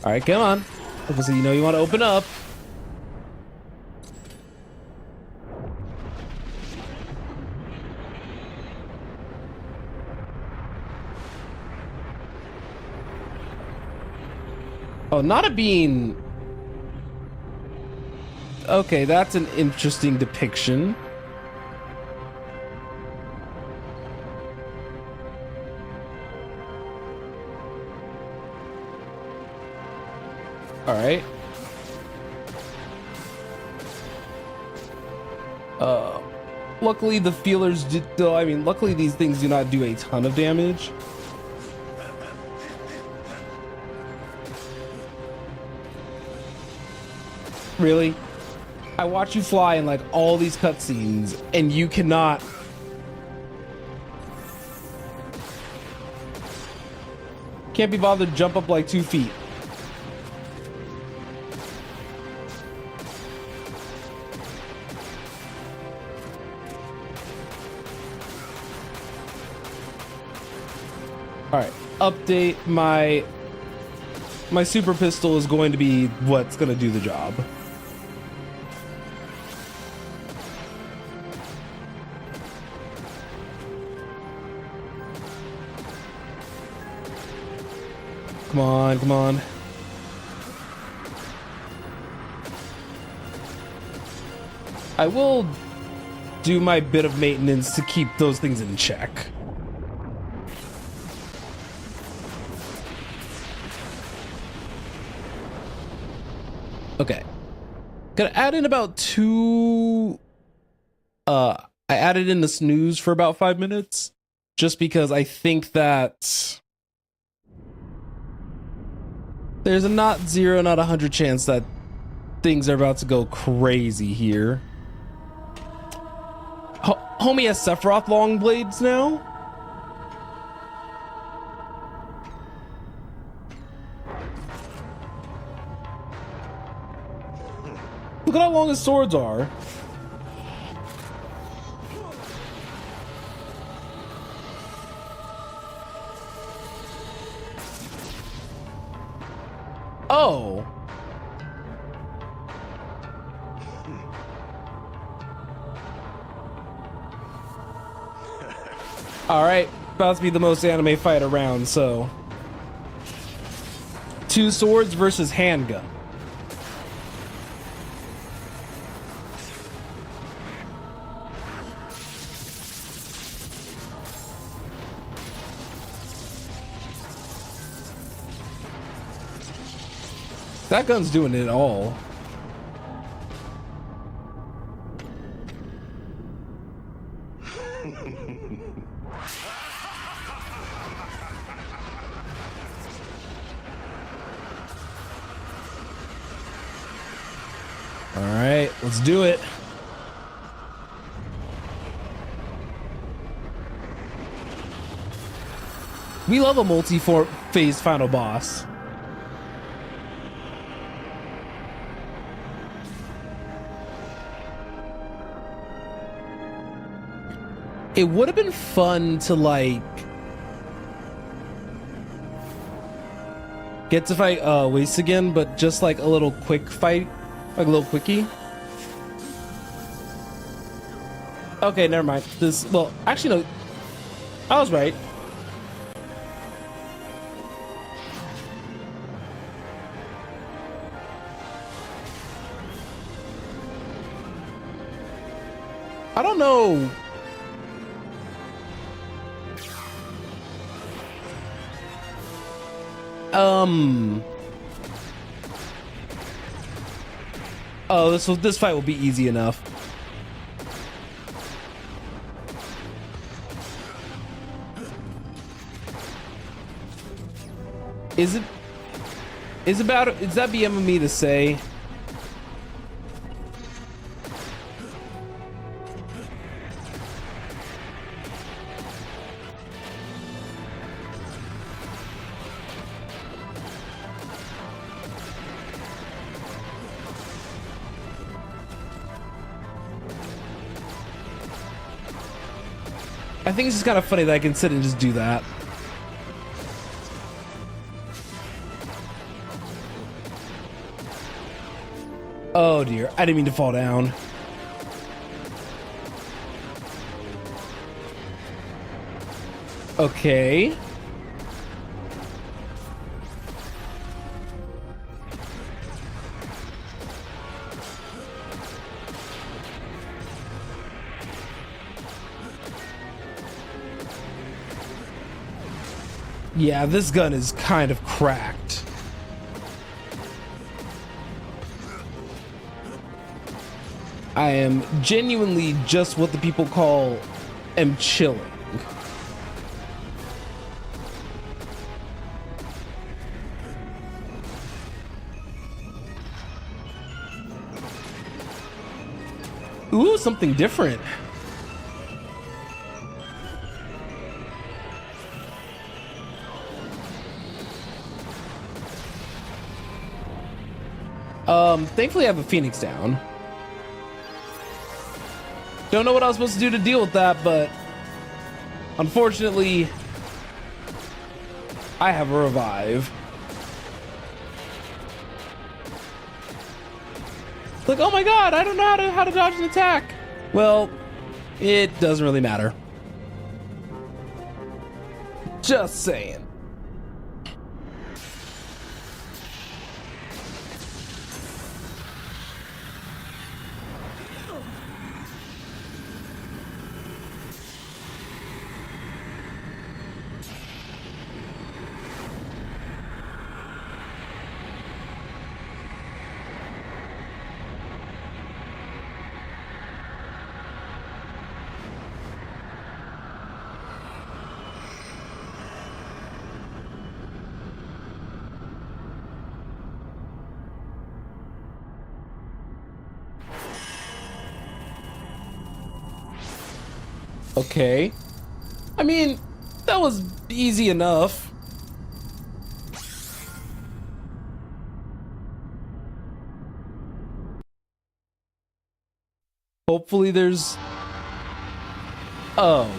Alright, come on. Obviously, you know you want to open up. Oh, not a bean. Okay, that's an interesting depiction. All right. Luckily the feelers luckily these things do not do a ton of damage. Really? I watch you fly in like all these cutscenes and you cannot. Can't be bothered to jump up like 2 feet. All right, update. My super pistol is going to be what's going to do the job. Come on, come on. I will do my bit of maintenance to keep those things in check. Okay. Gonna add in about 2. I added in the snooze for about 5 minutes just because I think that there's a not 0, not 100 chance that things are about to go crazy here. Homie has Sephiroth long blades now. Look at how long his swords are. Oh. Alright, about to be the most anime fight around, so 2 swords versus handgun. That gun's doing it all. All right, let's do it. We love a multi-phase final boss. It would have been fun to like get to fight Waste again, but just like a little quick fight, like a little quickie. Okay, never mind. This, well, actually no, I was right. I don't know. Oh, this fight will be easy enough. Is that BM of me to say? I think it's just kind of funny that I can sit and just do that. Oh dear, I didn't mean to fall down. Okay. Yeah, this gun is kind of cracked. I am genuinely just what the people call am chilling. Ooh, something different. Thankfully I have a Phoenix down. Don't know what I was supposed to do to deal with that, but unfortunately, I have a revive. Like, oh my god, I don't know how to dodge an attack. Well, it doesn't really matter. Just saying. Okay. I mean, that was easy enough. Hopefully there's... Oh.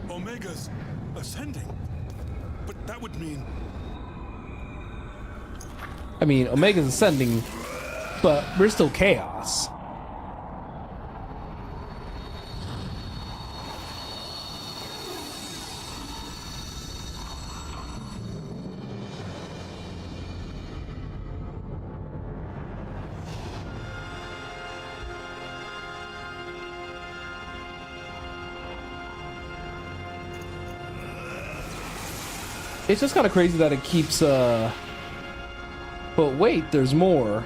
Omega's ascending. But that would mean... I mean, Omega's ascending, but we're still chaos. It's just kind of crazy that it keeps, but wait, there's more.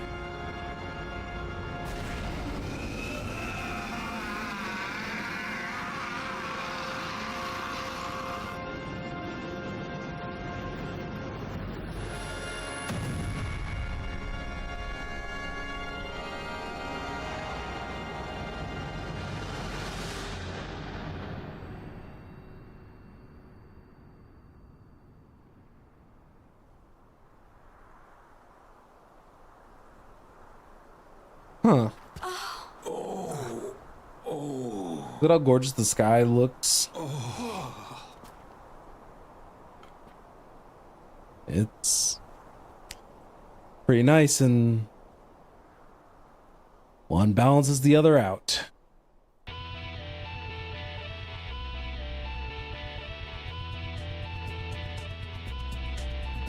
Huh. Look at how gorgeous the sky looks. It's pretty nice, and one balances the other out.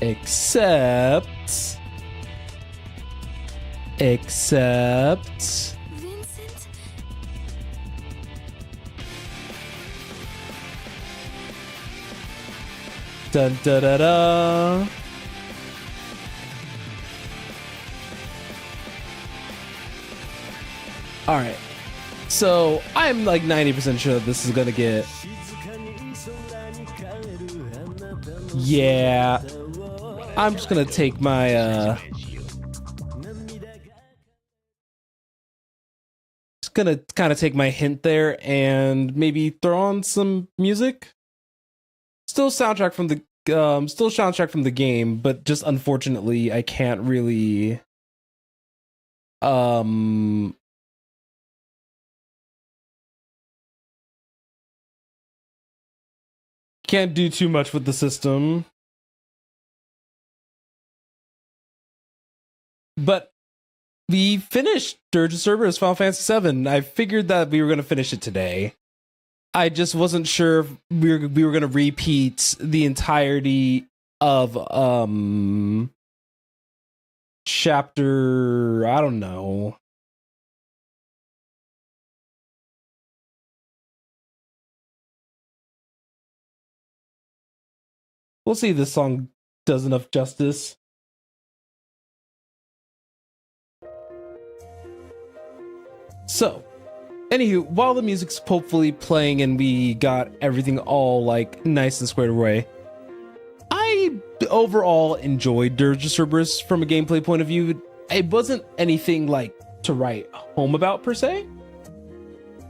Except Vincent? dun da da da. All right, so I'm like 90% sure that this is gonna get. Yeah, I'm just gonna take my just gonna kind of take my hint there and maybe throw on some music. Still soundtrack from the game, but just unfortunately I can't really can't do too much with the system. But we finished Dirge of Cerberus Final Fantasy VII. I figured that we were going to finish it today. I just wasn't sure if we were going to repeat the entirety of chapter, I don't know. We'll see if this song does enough justice. So, anywho, while the music's hopefully playing and we got everything all like nice and squared away, I overall enjoyed Dirge of Cerberus from a gameplay point of view. It wasn't anything like to write home about per se,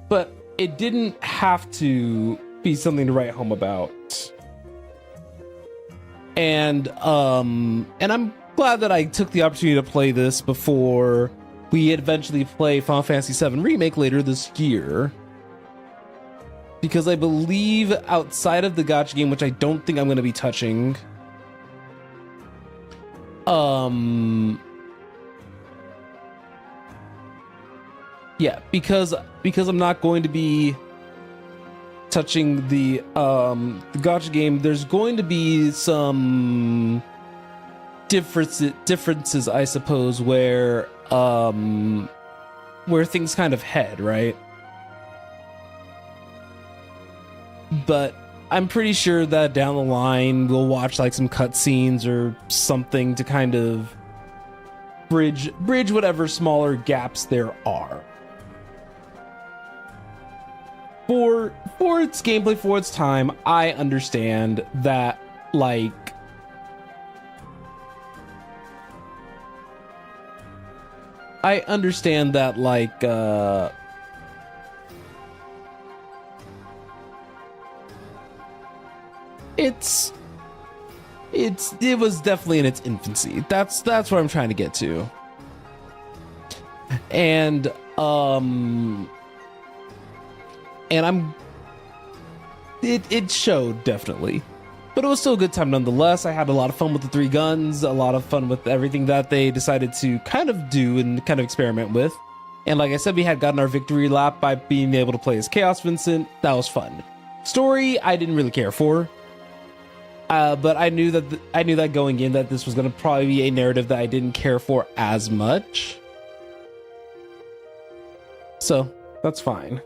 but it didn't have to be something to write home about. And I'm glad that I took the opportunity to play this before we eventually play Final Fantasy VII Remake later this year. Because I believe outside of the gacha game, which I don't think I'm going to be touching, yeah, because I'm not going to be touching the gacha game, there's going to be some differences, I suppose, where things kind of head, right? But I'm pretty sure that down the line we'll watch like some cutscenes or something to kind of bridge whatever smaller gaps there are. For its gameplay, for its time, I understand that, like, it was definitely in its infancy. That's what I'm trying to get to. And it showed, definitely. But it was still a good time nonetheless. I had a lot of fun with the 3 guns, a lot of fun with everything that they decided to kind of do and kind of experiment with. And like I said, we had gotten our victory lap by being able to play as Chaos Vincent. That was fun. Story, I didn't really care for. But I knew that going in that this was going to probably be a narrative that I didn't care for as much. So, that's fine.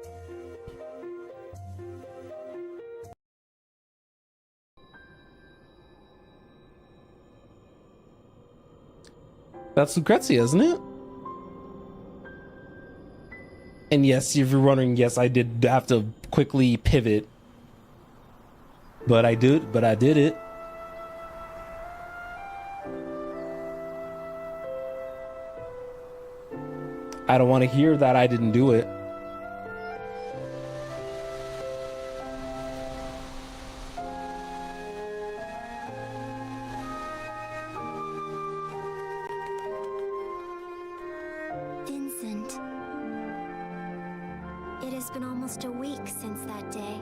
That's Lucrezia, isn't it? And yes, if you're wondering, yes, I did have to quickly pivot. But I did it. I don't want to hear that I didn't do it. Vincent. has been almost a week since that day.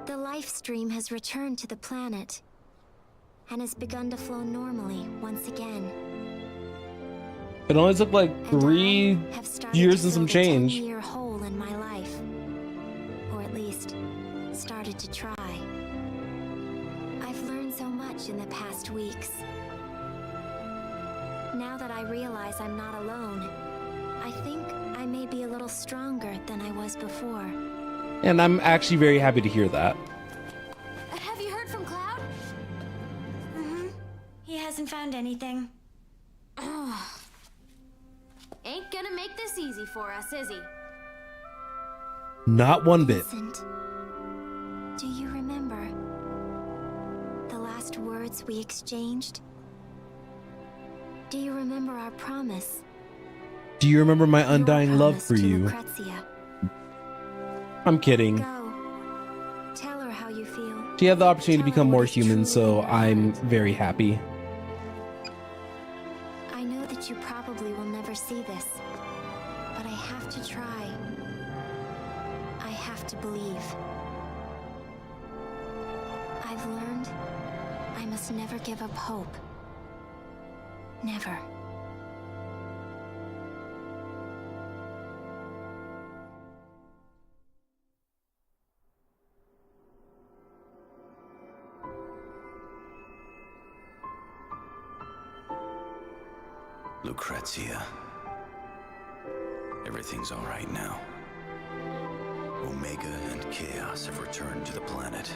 The life stream has returned to the planet and has begun to flow normally once again. It only took like And 3 I have started years to and some fill the change. 10-year hole in my life. Or at least, started to try. I've learned so much in the past weeks. Now that I realize I'm not alone, I think I may be a little stronger than I was before. And I'm actually very happy to hear that. Have you heard from Cloud? Mm-hmm. He hasn't found anything. Ain't gonna make this easy for us, is he? Not one bit. Vincent, do you remember the last words we exchanged? Do you remember our promise? Do you remember my undying Your love promise for to you? Lucrezia. I'm kidding. Go. Tell her how you feel. She had the opportunity to Tell her become what more is human, truly so in your I'm heart. very happy. I know that you probably will never see this, but I have to try. I have to believe. I've learned I must never give up hope. Never. Lucrezia. Everything's all right now. Omega and Chaos have returned to the planet.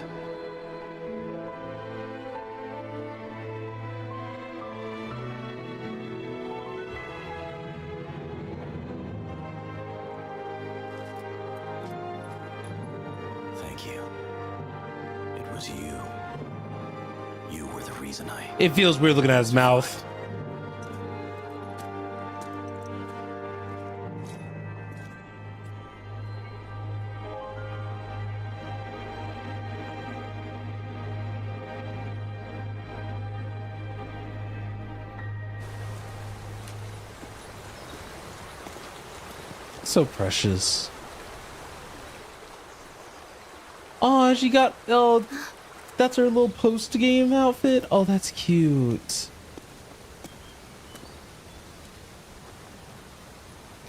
Thank you. It was you. You were the reason I... It feels weird looking at his mouth. So precious. Oh, she got, oh, that's her little post-game outfit. Oh, that's cute.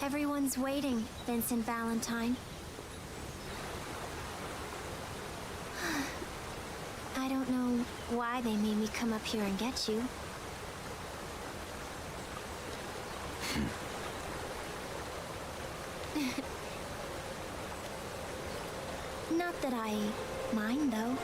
Everyone's waiting, Vincent Valentine. I don't know why they made me come up here and get you. Not that I mind, though.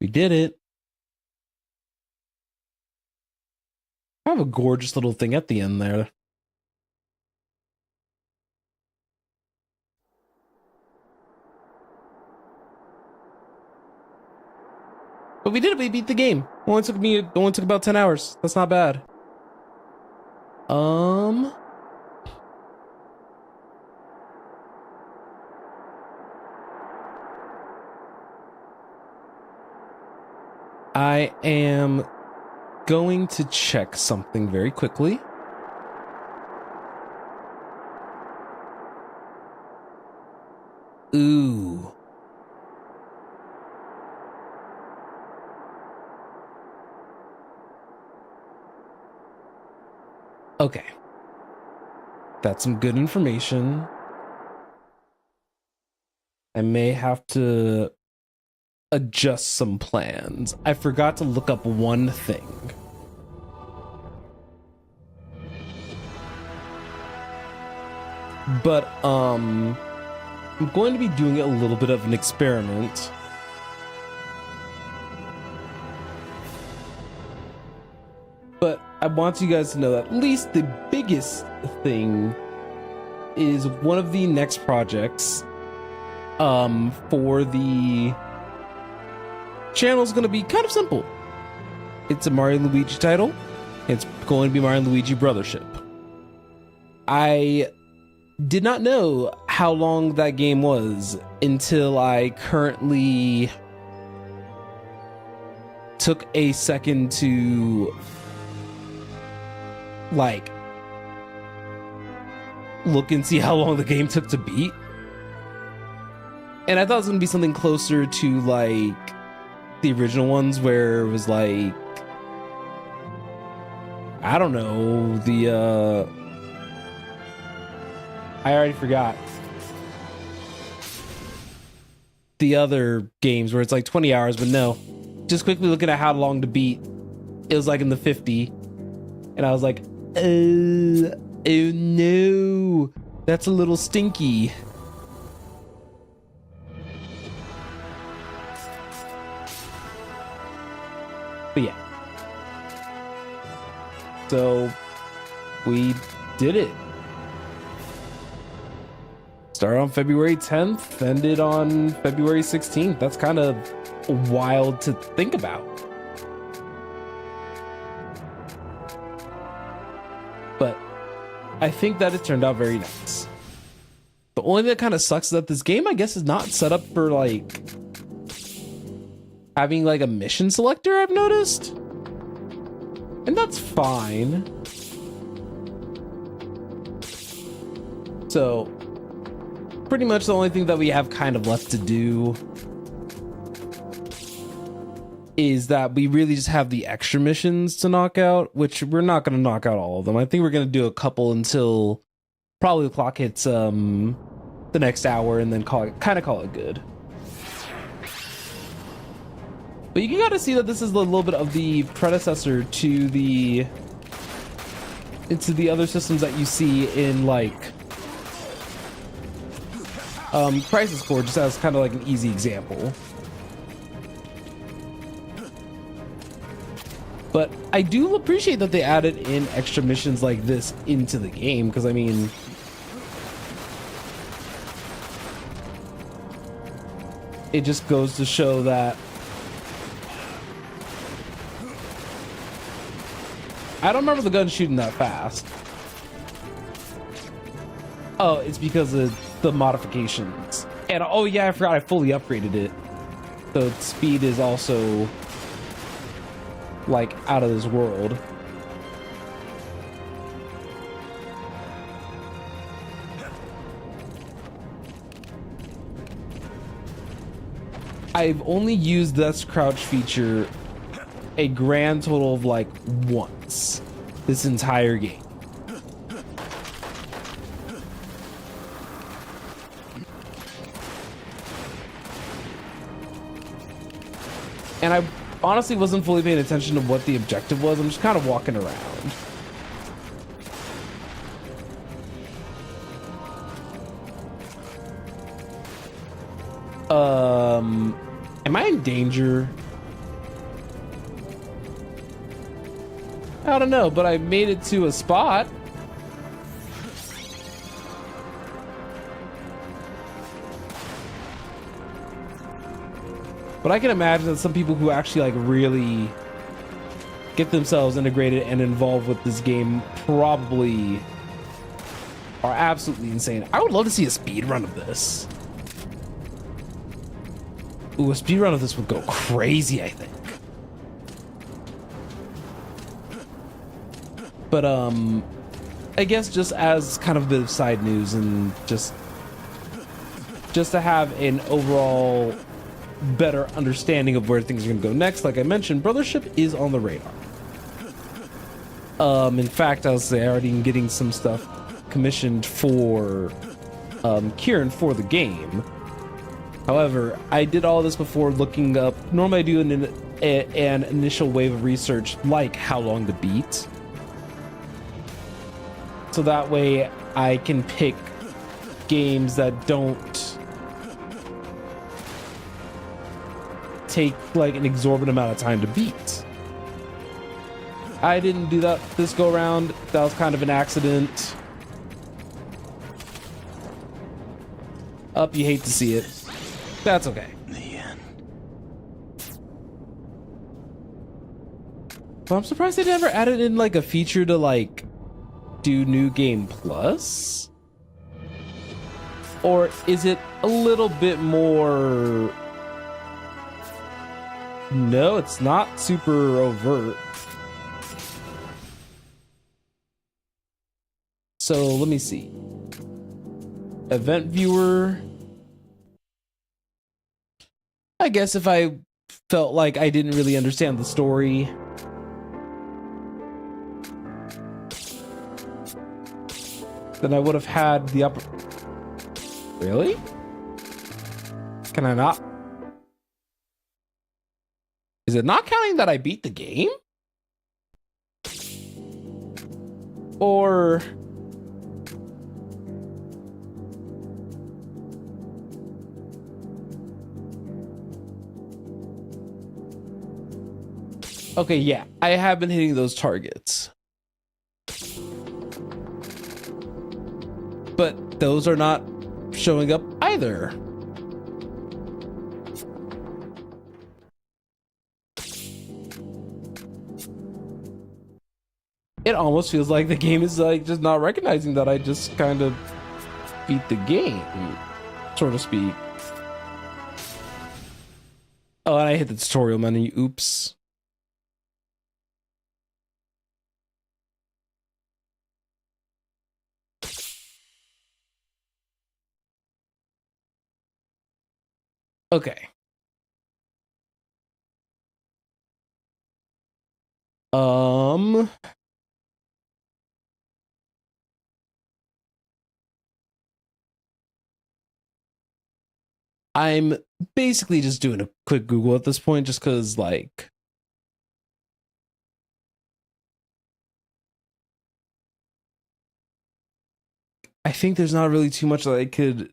We did it. I have a gorgeous little thing at the end there. But we did it. We beat the game. It only took about 10 hours. That's not bad. I am going to check something very quickly. Ooh. Okay. That's some good information. I may have to adjust some plans. I forgot to look up one thing. But I'm going to be doing a little bit of an experiment. But I want you guys to know that at least the biggest thing is one of the next projects for the channel is going to be kind of simple. It's a Mario and Luigi title. It's going to be Mario and Luigi Brothership. I did not know how long that game was until I currently took a second to like look and see how long the game took to beat. And I thought it was gonna be something closer to like the original ones where it was like, I don't know, the I already forgot. The other games where it's like 20 hours, but no. Just quickly looking at how long to beat, it was like in the 50. And I was like, oh no, that's a little stinky. But yeah. So we did it. Started on February 10th, ended on February 16th. That's kind of wild to think about. But I think that it turned out very nice. The only thing that kind of sucks is that this game, I guess, is not set up for like having like a mission selector, I've noticed. And that's fine. So pretty much the only thing that we have kind of left to do is that we really just have the extra missions to knock out, which we're not going to knock out all of them. I think we're going to do a couple until probably the clock hits the next hour, and then call it good. But you gotta see that this is a little bit of the predecessor to the other systems that you see in like Crisis Core, just as kind of like an easy example. But I do appreciate that they added in extra missions like this into the game, because I mean, it just goes to show that I don't remember the gun shooting that fast. Oh, it's because of the modifications. And oh yeah, I forgot I fully upgraded it. So its speed is also like out of this world. I've only used this crouch feature a grand total of like once this entire game. And I honestly wasn't fully paying attention to what the objective was. I'm just kind of walking around. Am I in danger? I don't know, but I made it to a spot. But I can imagine that some people who actually like really get themselves integrated and involved with this game probably are absolutely insane. I would love to see a speed run of this. Ooh, a speed run of this would go crazy, I think. But I guess just as kind of a bit of side news and just to have an overall better understanding of where things are going to go next, like I mentioned, Brothership is on the radar. In fact, I was already getting some stuff commissioned for Kieran for the game. However, I did all this before looking up. Normally I do an initial wave of research, like how long to beat. So that way I can pick games that don't take like an exorbitant amount of time to beat. I didn't do that this go around. That was kind of an accident. Up, you hate to see it. That's okay. The end. But I'm surprised they never added in like a feature to like do New Game Plus? Or is it a little bit more... No, it's not super overt. So let me see. Event viewer. I guess if I felt like I didn't really understand the story, then I would have had the upper... Really? Can I not? Is it not counting that I beat the game? Or... Okay, yeah, I have been hitting those targets. But those are not showing up either. It almost feels like the game is like just not recognizing that I just kind of beat the game, so to speak. Oh, and I hit the tutorial menu. Oops. Okay. I'm basically just doing a quick Google at this point, just because, like, I think there's not really too much that I could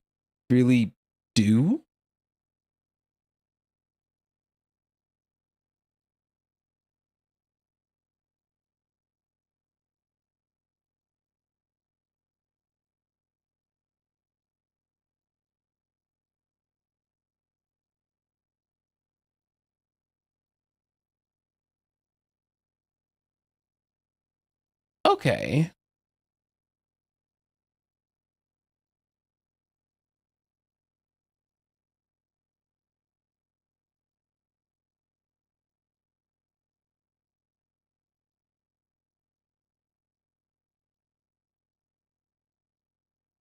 really do. Okay.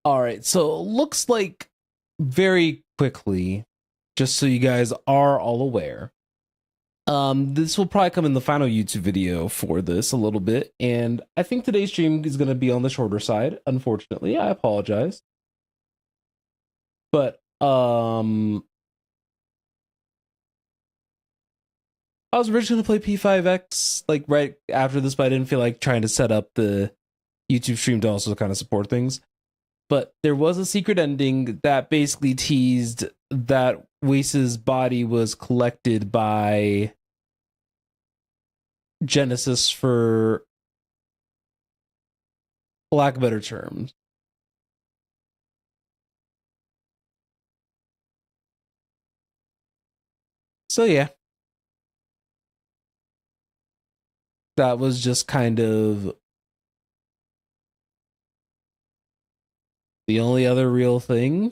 All right, so looks like very quickly, just so you guys are all aware, this will probably come in the final YouTube video for this a little bit, and I think today's stream is going to be on the shorter side. Unfortunately, I apologize, but I was originally going to play P5X like right after this, but I didn't feel like trying to set up the YouTube stream to also kind of support things. But there was a secret ending that basically teased that Wace's body was collected by Genesis, for lack of better terms. So yeah. That was just kind of the only other real thing.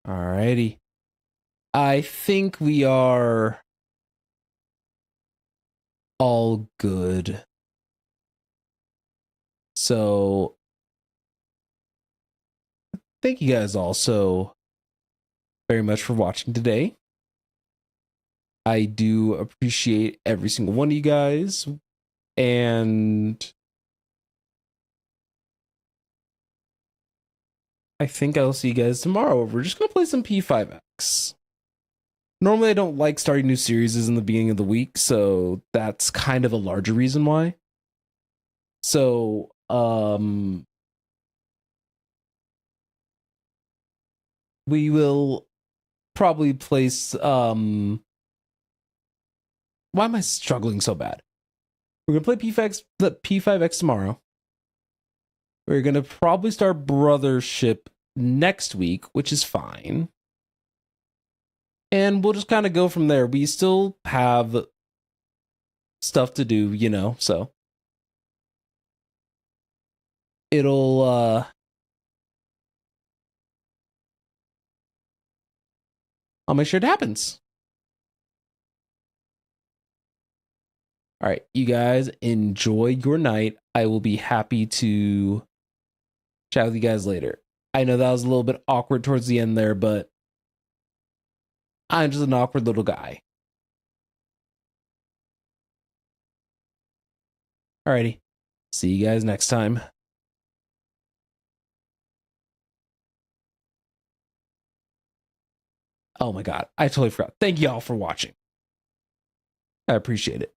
Alrighty. I think we are all good. So thank you guys also very much for watching today. I do appreciate every single one of you guys. And I think I'll see you guys tomorrow. We're just going to play some P5X. Normally I don't like starting new series in the beginning of the week, so that's kind of a larger reason why. So, we will probably place, why am I struggling so bad? We're going to play P5X tomorrow. We're going to probably start Brothership next week, which is fine. And we'll just kind of go from there. We still have stuff to do, you know, so it'll, I'll make sure it happens. All right, you guys enjoy your night. I will be happy to chat with you guys later. I know that was a little bit awkward towards the end there, but I'm just an awkward little guy. Alrighty, see you guys next time. Oh my god, I totally forgot. Thank you all for watching. I appreciate it.